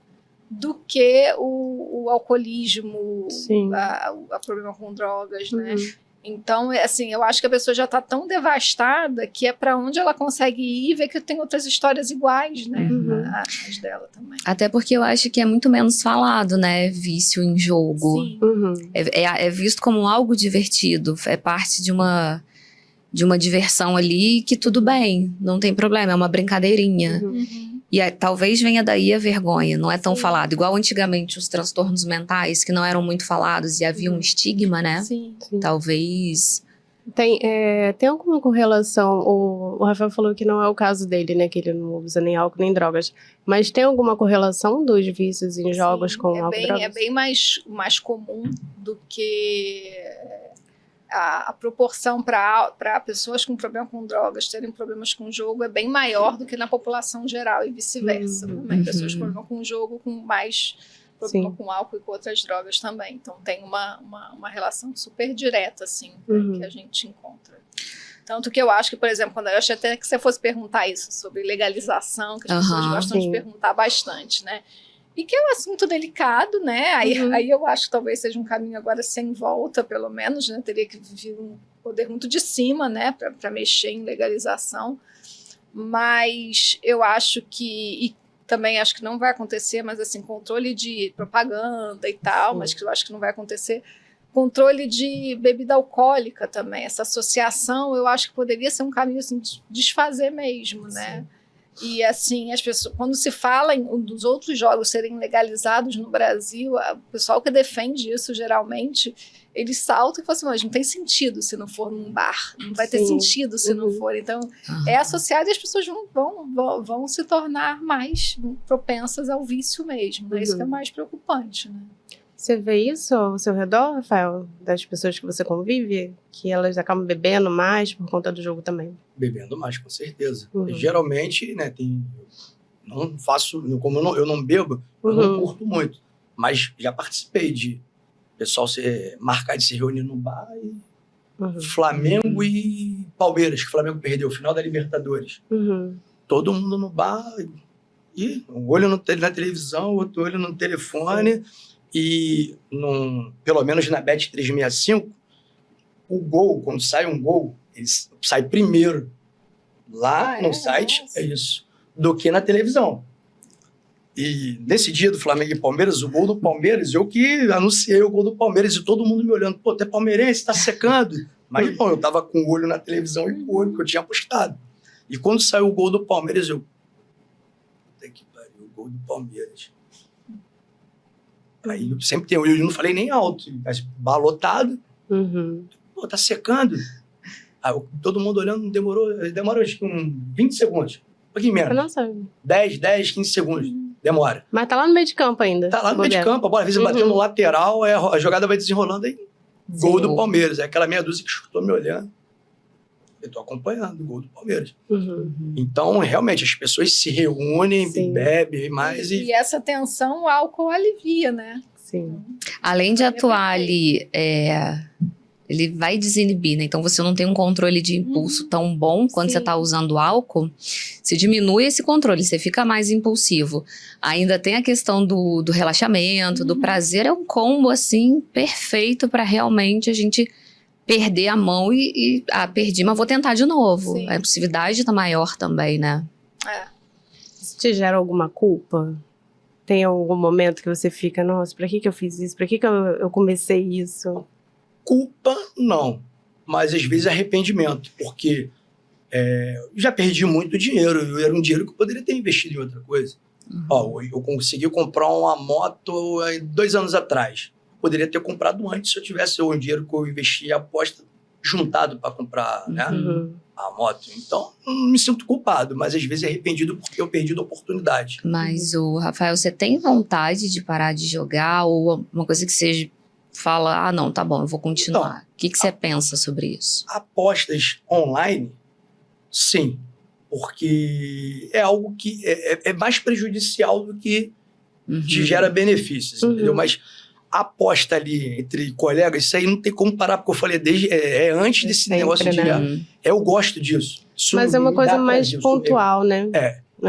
S4: do que o alcoolismo, a problema com drogas, né? Então, assim, eu acho que a pessoa já está tão devastada que é para onde ela consegue ir e ver que tem outras histórias iguais, né? As dela também.
S2: Até porque eu acho que é muito menos falado, né? Vício em jogo.
S4: Sim.
S2: É visto como algo divertido, é parte de uma diversão ali que tudo bem, não tem problema, é uma brincadeirinha. E talvez venha daí a vergonha, não é tão falado. Igual antigamente os transtornos mentais, que não eram muito falados e havia um estigma, né?
S4: Sim.
S2: Talvez...
S1: Tem alguma correlação, o Rafael falou que não é o caso dele, né? Que ele não usa nem álcool nem drogas. Mas tem alguma correlação dos vícios em jogos com álcool e drogas?
S4: É bem mais comum do que... A proporção para pessoas com problema com drogas terem problemas com jogo é bem maior do que na população geral e vice-versa. Também. Pessoas com problema com jogo com mais problema com álcool e com outras drogas também. Então tem uma relação super direta, assim, que a gente encontra. Tanto que eu acho que, por exemplo, quando eu achei até que você fosse perguntar isso sobre legalização, que as pessoas gostam de perguntar bastante, né? E que é um assunto delicado, né? Aí eu acho que talvez seja um caminho agora sem volta, pelo menos, né? Teria que vir um poder muito de cima, né? Para mexer em legalização. Mas eu acho que... E também acho que não vai acontecer, mas assim, controle de propaganda e tal, mas que eu acho que não vai acontecer. Controle de bebida alcoólica também. Essa associação, eu acho que poderia ser um caminho assim, de desfazer mesmo, né? E assim, as pessoas, quando se fala dos outros jogos serem legalizados no Brasil, o pessoal que defende isso, geralmente, eles saltam e falam assim, mas não tem sentido se não for num bar, não vai ter sentido se não for. Então, é associado e as pessoas vão se tornar mais propensas ao vício mesmo. Né? Isso que é mais preocupante, né?
S1: Você vê isso ao seu redor, Rafael? Das pessoas que você convive? Que elas acabam bebendo mais por conta do jogo também?
S3: Bebendo mais, com certeza. Geralmente, né, não faço... Como eu não bebo, eu não curto muito. Mas já participei de pessoal marcar de se reunir no bar e Flamengo e Palmeiras, que o Flamengo perdeu o final da Libertadores. Todo mundo no bar e um olho na televisão, outro olho no telefone... E, pelo menos na Bet365, o gol, quando sai um gol, ele sai primeiro lá no site, é isso, do que na televisão. E nesse dia do Flamengo e Palmeiras, o gol do Palmeiras, eu que anunciei o gol do Palmeiras e todo mundo me olhando, pô, tu é palmeirense, tá secando. Mas, bom, eu tava com o olho na televisão e o olho que eu tinha apostado. E quando saiu o gol do Palmeiras, puta que pariu, o gol do Palmeiras. Aí eu sempre tenho, eu não falei nem alto, mas balotado. Pô, tá secando. Aí todo mundo olhando, demorou acho que uns 20 segundos. Um pouquinho menos.
S1: Nossa.
S3: 10, 15 segundos. Demora.
S1: Mas tá lá no meio de campo ainda.
S3: Tá lá no meio de campo. Agora, às vezes bateu no lateral, a jogada vai desenrolando aí. Gol do Palmeiras. É aquela meia dúzia que escutou me olhando. Eu tô acompanhando o gol do Palmeiras. Então, realmente, as pessoas se reúnem, bebem mais
S4: e essa tensão, o álcool alivia, né?
S1: Sim.
S2: Além de atuar ali, ele vai desinibir, né? Então, você não tem um controle de impulso tão bom quando você tá usando álcool. Se diminui esse controle, você fica mais impulsivo. Ainda tem a questão do relaxamento, do prazer. É um combo, assim, perfeito para realmente a gente... perder a mão perdi, mas vou tentar de novo. A impulsividade tá maior também, né?
S1: Isso te gera alguma culpa? Tem algum momento que você fica, nossa, pra que eu fiz isso? Pra que eu comecei isso?
S3: Culpa, não. Mas às vezes arrependimento, porque já perdi muito dinheiro. Era um dinheiro que eu poderia ter investido em outra coisa. Eu consegui comprar uma moto 2 anos atrás. Poderia ter comprado antes se eu tivesse o dinheiro que eu investi em aposta juntado para comprar a moto. Então, não me sinto culpado, mas às vezes arrependido porque eu perdi a oportunidade.
S2: Mas, Rafael, você tem vontade de parar de jogar ou uma coisa que você fala, não, tá bom, eu vou continuar. Então, o que você pensa sobre isso? Apostas
S3: online, sim, porque é algo que é mais prejudicial do que te gera benefícios, entendeu? Mas aposta ali entre colegas, isso aí não tem como parar, porque eu falei antes desse negócio de eu gosto disso. Isso
S1: mas é uma coisa mais pontual, né?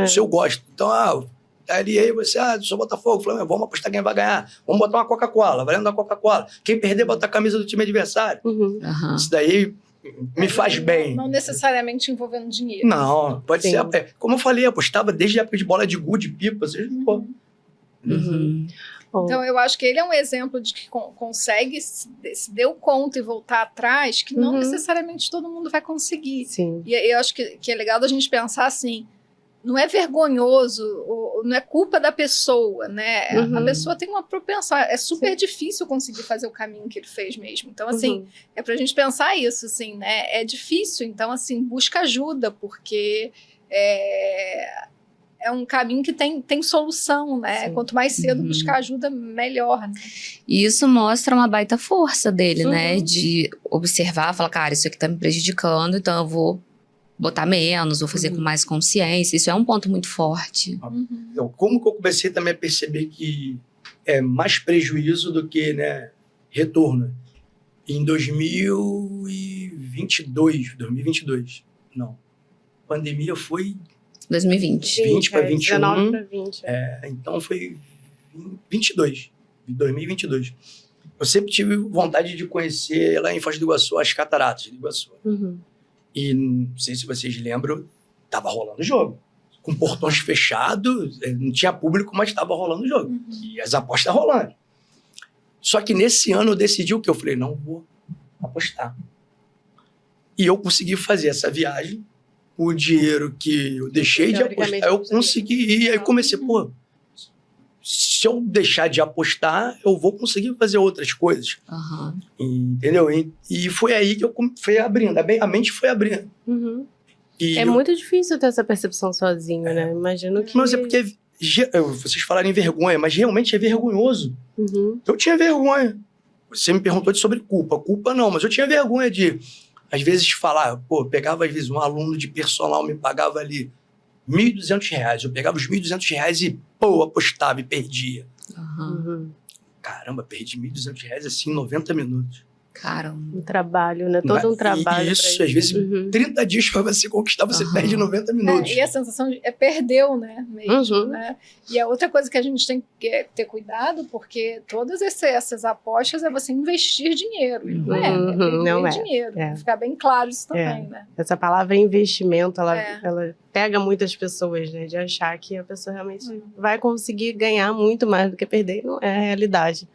S3: Isso eu gosto. Então, ali você, sou Botafogo, Flamengo, vamos apostar quem vai ganhar. Vamos botar uma Coca-Cola, valendo a Coca-Cola. Quem perder, bota a camisa do time adversário. Isso daí me faz bem.
S4: Não necessariamente envolvendo dinheiro.
S3: Não, pode ser. Como eu falei, apostava desde a época de bola de gude, pipa.
S4: Então, eu acho que ele é um exemplo de que consegue, se deu conta e voltar atrás, que não necessariamente todo mundo vai conseguir. E eu acho que é legal da gente pensar assim, não é vergonhoso, não é culpa da pessoa, né? A pessoa tem uma propensão, é super difícil conseguir fazer o caminho que ele fez mesmo. Então, assim, é pra gente pensar isso, assim, né? É difícil, então, assim, busca ajuda, porque é um caminho que tem solução, né? Quanto mais cedo buscar ajuda, melhor, né?
S2: E isso mostra uma baita força dele, né? De observar, falar, cara, isso aqui tá me prejudicando, então eu vou botar menos, vou fazer com mais consciência. Isso é um ponto muito forte.
S3: Então, como que eu comecei também a perceber que é mais prejuízo do que, né, retorno? Em 2022, não. A pandemia foi
S2: 2020.
S3: 20 para 21.
S1: 19 para 20.
S3: Então foi 2022. Eu sempre tive vontade de conhecer lá em Foz do Iguaçu, as cataratas do Iguaçu. E não sei se vocês lembram, estava rolando o jogo. Com portões fechados, não tinha público, mas estava rolando o jogo. E as apostas rolando. Só que nesse ano eu decidi o que? Eu falei, não vou apostar. E eu consegui fazer essa viagem o dinheiro que eu deixei de apostar, eu consegui ir. Aí comecei, pô, se eu deixar de apostar, eu vou conseguir fazer outras coisas. Entendeu? E foi aí que eu fui abrindo. A mente foi abrindo.
S1: É muito difícil ter essa percepção sozinho, né? Imagino que...
S3: Mas é porque vocês falaram em vergonha, mas realmente é vergonhoso. Eu tinha vergonha. Você me perguntou sobre culpa. Culpa não, mas eu tinha vergonha de, às vezes, falar... Pô, pegava, às vezes, um aluno de personal me pagava ali R$1.200. Eu pegava os R$1.200 e, pô, apostava e perdia. Caramba, perdi R$1.200 assim em 90 minutos.
S2: Caramba.
S1: Um trabalho, né? Todo um trabalho.
S3: Isso, às vezes, 30 dias para você conquistar, você perde 90 minutos.
S4: E a sensação perdeu, né? Mesmo, né? E a outra coisa que a gente tem que ter cuidado, porque todas essas apostas é você investir dinheiro. Não é perder dinheiro. Ficar bem claro isso também, né?
S1: Essa palavra investimento, ela pega muitas pessoas, né? De achar que a pessoa realmente vai conseguir ganhar muito mais do que perder. Não é a realidade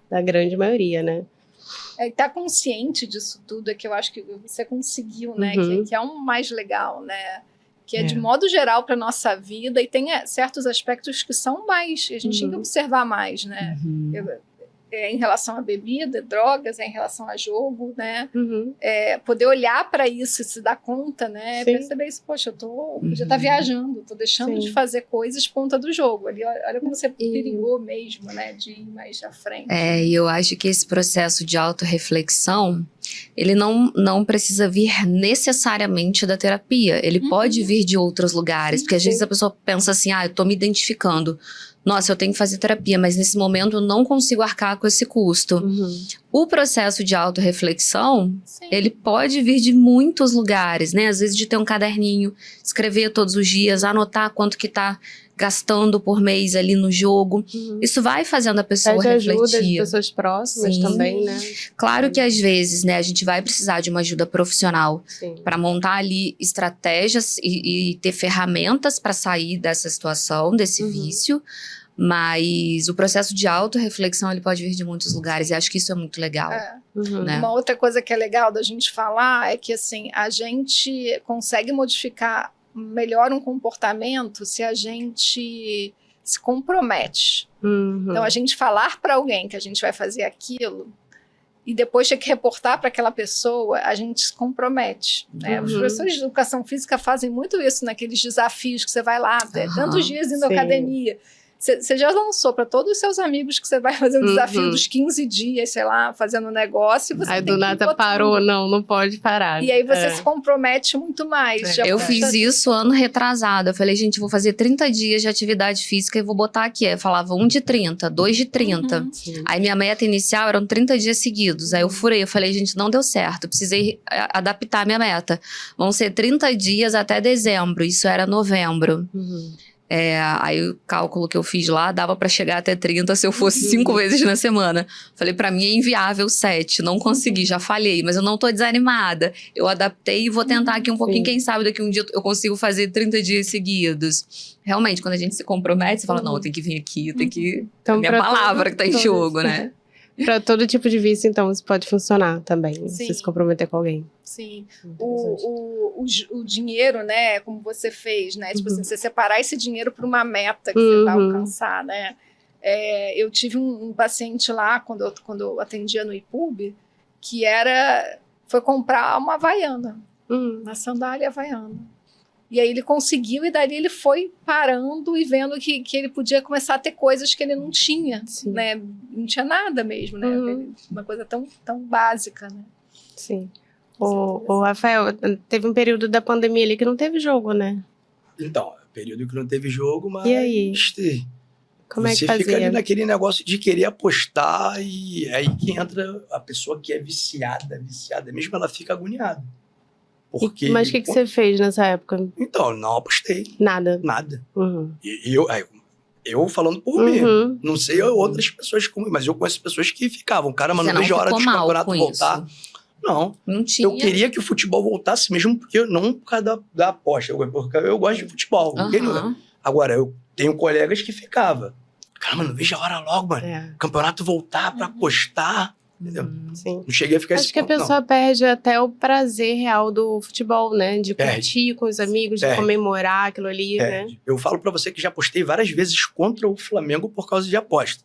S1: da grande maioria, né?
S4: Estar consciente disso tudo é que eu acho que você conseguiu, né? Que é um mais legal, né? Que é de modo geral para nossa vida e tem certos aspectos que são mais, a gente tem que observar mais, né? Em relação à bebida, drogas, em relação a jogo, né? Poder olhar para isso e se dar conta, né? Perceber isso, poxa, eu podia estar viajando, estou deixando de fazer coisas ponta do jogo. Ali, olha como você perigou mesmo, né? De ir mais à frente.
S2: E eu acho que esse processo de autorreflexão, ele não precisa vir necessariamente da terapia. Ele pode vir de outros lugares, porque às vezes a pessoa pensa assim, eu tô me identificando. Nossa, eu tenho que fazer terapia, mas nesse momento eu não consigo arcar com esse custo. O processo de autorreflexão, ele pode vir de muitos lugares, né? Às vezes de ter um caderninho, escrever todos os dias, anotar quanto que tá gastando por mês ali no jogo. Isso vai fazendo a pessoa refletir.
S1: Ajuda de pessoas próximas também, né?
S2: Claro que às vezes, né, a gente vai precisar de uma ajuda profissional para montar ali estratégias e ter ferramentas para sair dessa situação, desse vício. Mas o processo de autorreflexão, ele pode vir de muitos lugares. E acho que isso é muito legal. Né?
S4: Uma outra coisa que é legal da gente falar é que, assim, a gente consegue modificar melhor um comportamento se a gente se compromete. Então, a gente falar para alguém que a gente vai fazer aquilo e depois ter que reportar para aquela pessoa, a gente se compromete. Né? Os professores de educação física fazem muito isso naqueles desafios que você vai lá, tantos dias indo à academia. Você já lançou para todos os seus amigos que você vai fazer o desafio dos 15 dias, sei lá, fazendo um negócio. E você
S1: aí do nada parou, não pode parar.
S4: E aí você se compromete muito mais.
S2: Eu fiz isso ano retrasado. Eu falei, gente, vou fazer 30 dias de atividade física e vou botar aqui. Aí eu falava 1 de 30, 2 de 30. Aí minha meta inicial eram 30 dias seguidos. Aí eu furei, eu falei, gente, não deu certo. Eu precisei adaptar a minha meta. Vão ser 30 dias até dezembro. Isso era novembro. Aí o cálculo que eu fiz lá dava pra chegar até 30 se eu fosse 5 vezes na semana. Falei, pra mim é inviável 7, não consegui, já falhei, mas eu não tô desanimada. Eu adaptei e vou tentar aqui um pouquinho, quem sabe daqui um dia eu consigo fazer 30 dias seguidos. Realmente, quando a gente se compromete, você fala, não, eu tenho que vir aqui, tem que... Então, minha palavra que tá em jogo, né?
S1: Para todo tipo de vício, então, isso pode funcionar também, se se comprometer com alguém.
S4: Sim. O dinheiro, né, como você fez, né? Tipo assim, você separar esse dinheiro para uma meta que você vai alcançar, né? Eu tive um paciente lá, quando eu atendia no IPUB, que foi comprar uma Havaiana, uma sandália havaiana. E aí ele conseguiu, e dali ele foi parando e vendo que ele podia começar a ter coisas que ele não tinha, né? Não tinha nada mesmo, né? Uma coisa tão básica, né?
S1: Sim. O Rafael, teve um período da pandemia ali que não teve jogo, né?
S3: Então, período que não teve jogo, mas...
S1: E aí? Como é que fazia?
S3: Você fica ali naquele negócio de querer apostar e aí que entra a pessoa que é viciada mesmo, ela fica agoniada.
S1: Mas o que você fez nessa época?
S3: Então, não apostei.
S1: Nada?
S3: Nada. E eu falando por mim. Não sei outras pessoas como, mas eu conheço pessoas que ficavam. Cara, mas não vejo a hora de o campeonato voltar. Não tinha. Eu queria que o futebol voltasse mesmo, não por causa da aposta, porque eu gosto de futebol. Agora, eu tenho colegas que ficavam. Cara, mas não vejo a hora logo, mano. Campeonato voltar pra apostar. Entendeu?
S1: Sim.
S3: Não cheguei a ficar
S1: Acho que a pessoa perde até o prazer real do futebol, né? De curtir com os amigos, de comemorar aquilo ali, né?
S3: Eu falo pra você que já postei várias vezes contra o Flamengo por causa de aposta.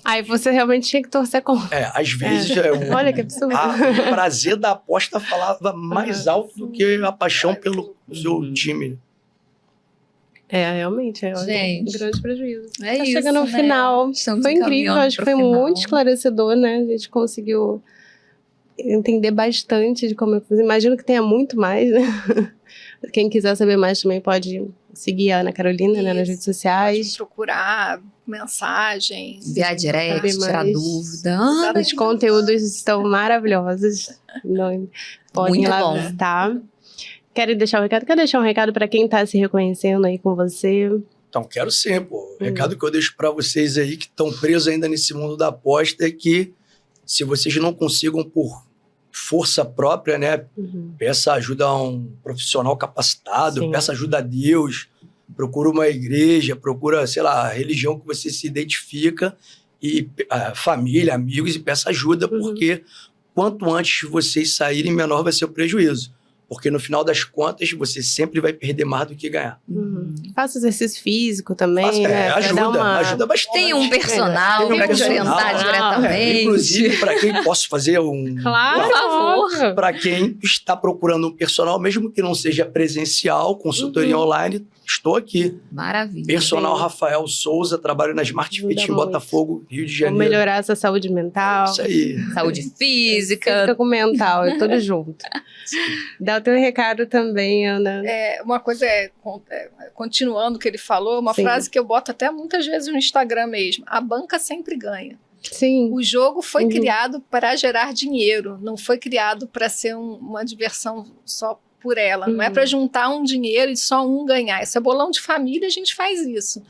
S1: Aí você realmente tinha que torcer contra.
S3: Às vezes...
S1: Olha que absurdo.
S3: O prazer da aposta falava mais alto do que a paixão pelo seu time.
S1: Realmente,
S2: Gente,
S1: um grande prejuízo.
S2: É isso,
S1: chegando no final. Foi incrível, acho que foi muito esclarecedor, né? A gente conseguiu entender bastante de como é que fazer. Imagino que tenha muito mais, né? Quem quiser saber mais também pode seguir a Ana Carolina, né, nas redes sociais.
S4: Pode procurar mensagens.
S2: Enviar direct, tirar dúvida.
S1: Os conteúdos estão maravilhosos. Podem ir lá visitar. Quer deixar um recado? Quer deixar um recado para quem está se reconhecendo aí com você?
S3: Então, quero sim, pô. O recado que eu deixo para vocês aí que estão presos ainda nesse mundo da aposta é que se vocês não consigam por força própria, né? Peça ajuda a um profissional capacitado, peça ajuda a Deus, procura uma igreja, procura, sei lá, a religião que você se identifica, e a família, amigos, e peça ajuda, porque quanto antes vocês saírem, menor vai ser o prejuízo. Porque no final das contas, você sempre vai perder mais do que ganhar.
S1: Faça exercício físico também, né?
S3: Ajuda bastante.
S2: Tem um personal para te orientar diretamente.
S3: Inclusive, para quem posso fazer
S1: Claro, por favor.
S3: Para quem está procurando um personal, mesmo que não seja presencial, consultoria online, estou aqui.
S2: Maravilha.
S3: Personal Rafael Souza, trabalho na Smart Fit em Botafogo, Rio de Janeiro.
S1: Vou melhorar essa saúde mental.
S3: Isso aí.
S2: Saúde física.
S1: Física com mental, é tudo junto. Dá o teu recado também, Ana.
S4: Uma coisa continuando o que ele falou, uma frase que eu boto até muitas vezes no Instagram mesmo. A banca sempre ganha.
S1: Sim.
S4: O jogo foi criado para gerar dinheiro, não foi criado para ser uma diversão só por ela. Não é para juntar um dinheiro e só um ganhar. Isso é bolão de família, a gente faz isso.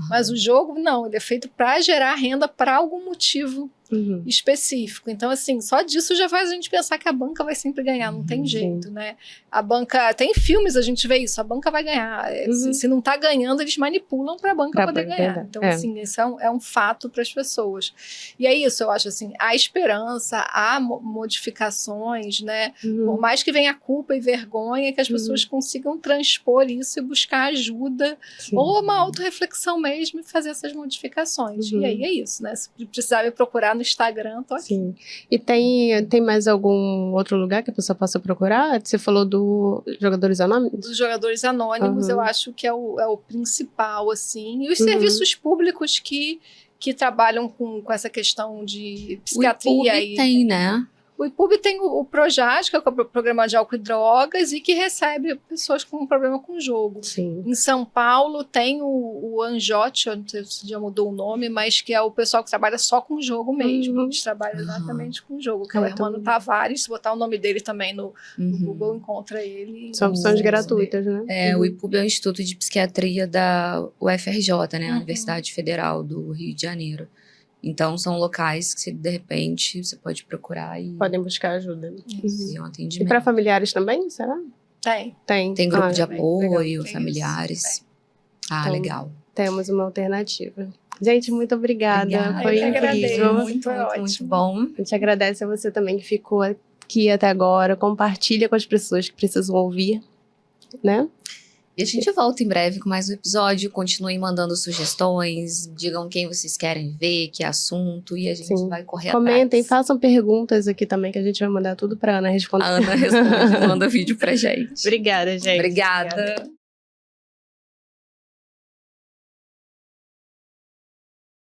S4: Mas o jogo, não, ele é feito para gerar renda para algum motivo específico. Então, assim, só disso já faz a gente pensar que a banca vai sempre ganhar, não tem jeito, né? A banca, tem filmes, a gente vê isso, a banca vai ganhar. Se não tá ganhando, eles manipulam para a banca poder ganhar. Então, assim, isso é um fato para as pessoas. E é isso, eu acho assim, há esperança, há modificações, né? Por mais que venha culpa e vergonha, que as pessoas consigam transpor isso e buscar ajuda, ou uma autorreflexão mesmo e fazer essas modificações. E aí é isso, né? Se precisar me procurar no Instagram, tô aqui.
S1: Sim. E tem mais algum outro lugar que a pessoa possa procurar? Você falou do Jogadores Anônimos?
S4: Dos Jogadores Anônimos, eu acho que é o principal, assim. E os serviços públicos que trabalham com essa questão de psiquiatria.
S2: O IPUB tem, né?
S4: O IPUB tem o PROJAD, que é o Programa de Álcool e Drogas, e que recebe pessoas com problema com jogo.
S1: Sim.
S4: Em São Paulo tem o Anjote, eu não sei se já mudou o nome, mas que é o pessoal que trabalha só com jogo mesmo. Eles trabalham exatamente com jogo, que é o Hermano Tavares. Se botar o nome dele também no Google, encontra ele.
S1: São opções gratuitas, né?
S2: O IPUB é o Instituto de Psiquiatria da UFRJ, né? A Universidade Federal do Rio de Janeiro. Então, são locais que, de repente, você pode procurar e...
S1: Podem buscar ajuda.
S2: E um atendimento.
S1: E para familiares também, será?
S4: Tem.
S2: Tem grupo de apoio, familiares. Então, legal.
S1: Temos uma alternativa. Gente, muito obrigada. Foi incrível.
S2: Muito bom.
S1: A gente agradece a você também que ficou aqui até agora. Compartilha com as pessoas que precisam ouvir, né?
S2: E a gente volta em breve com mais um episódio. Continuem mandando sugestões, digam quem vocês querem ver, que assunto, e a gente vai correr
S1: Comentem,
S2: atrás.
S1: façam perguntas aqui também, que a gente vai mandar tudo pra Ana responder.
S2: A Ana responde, manda vídeo pra gente.
S1: Obrigada, gente.
S2: Obrigada.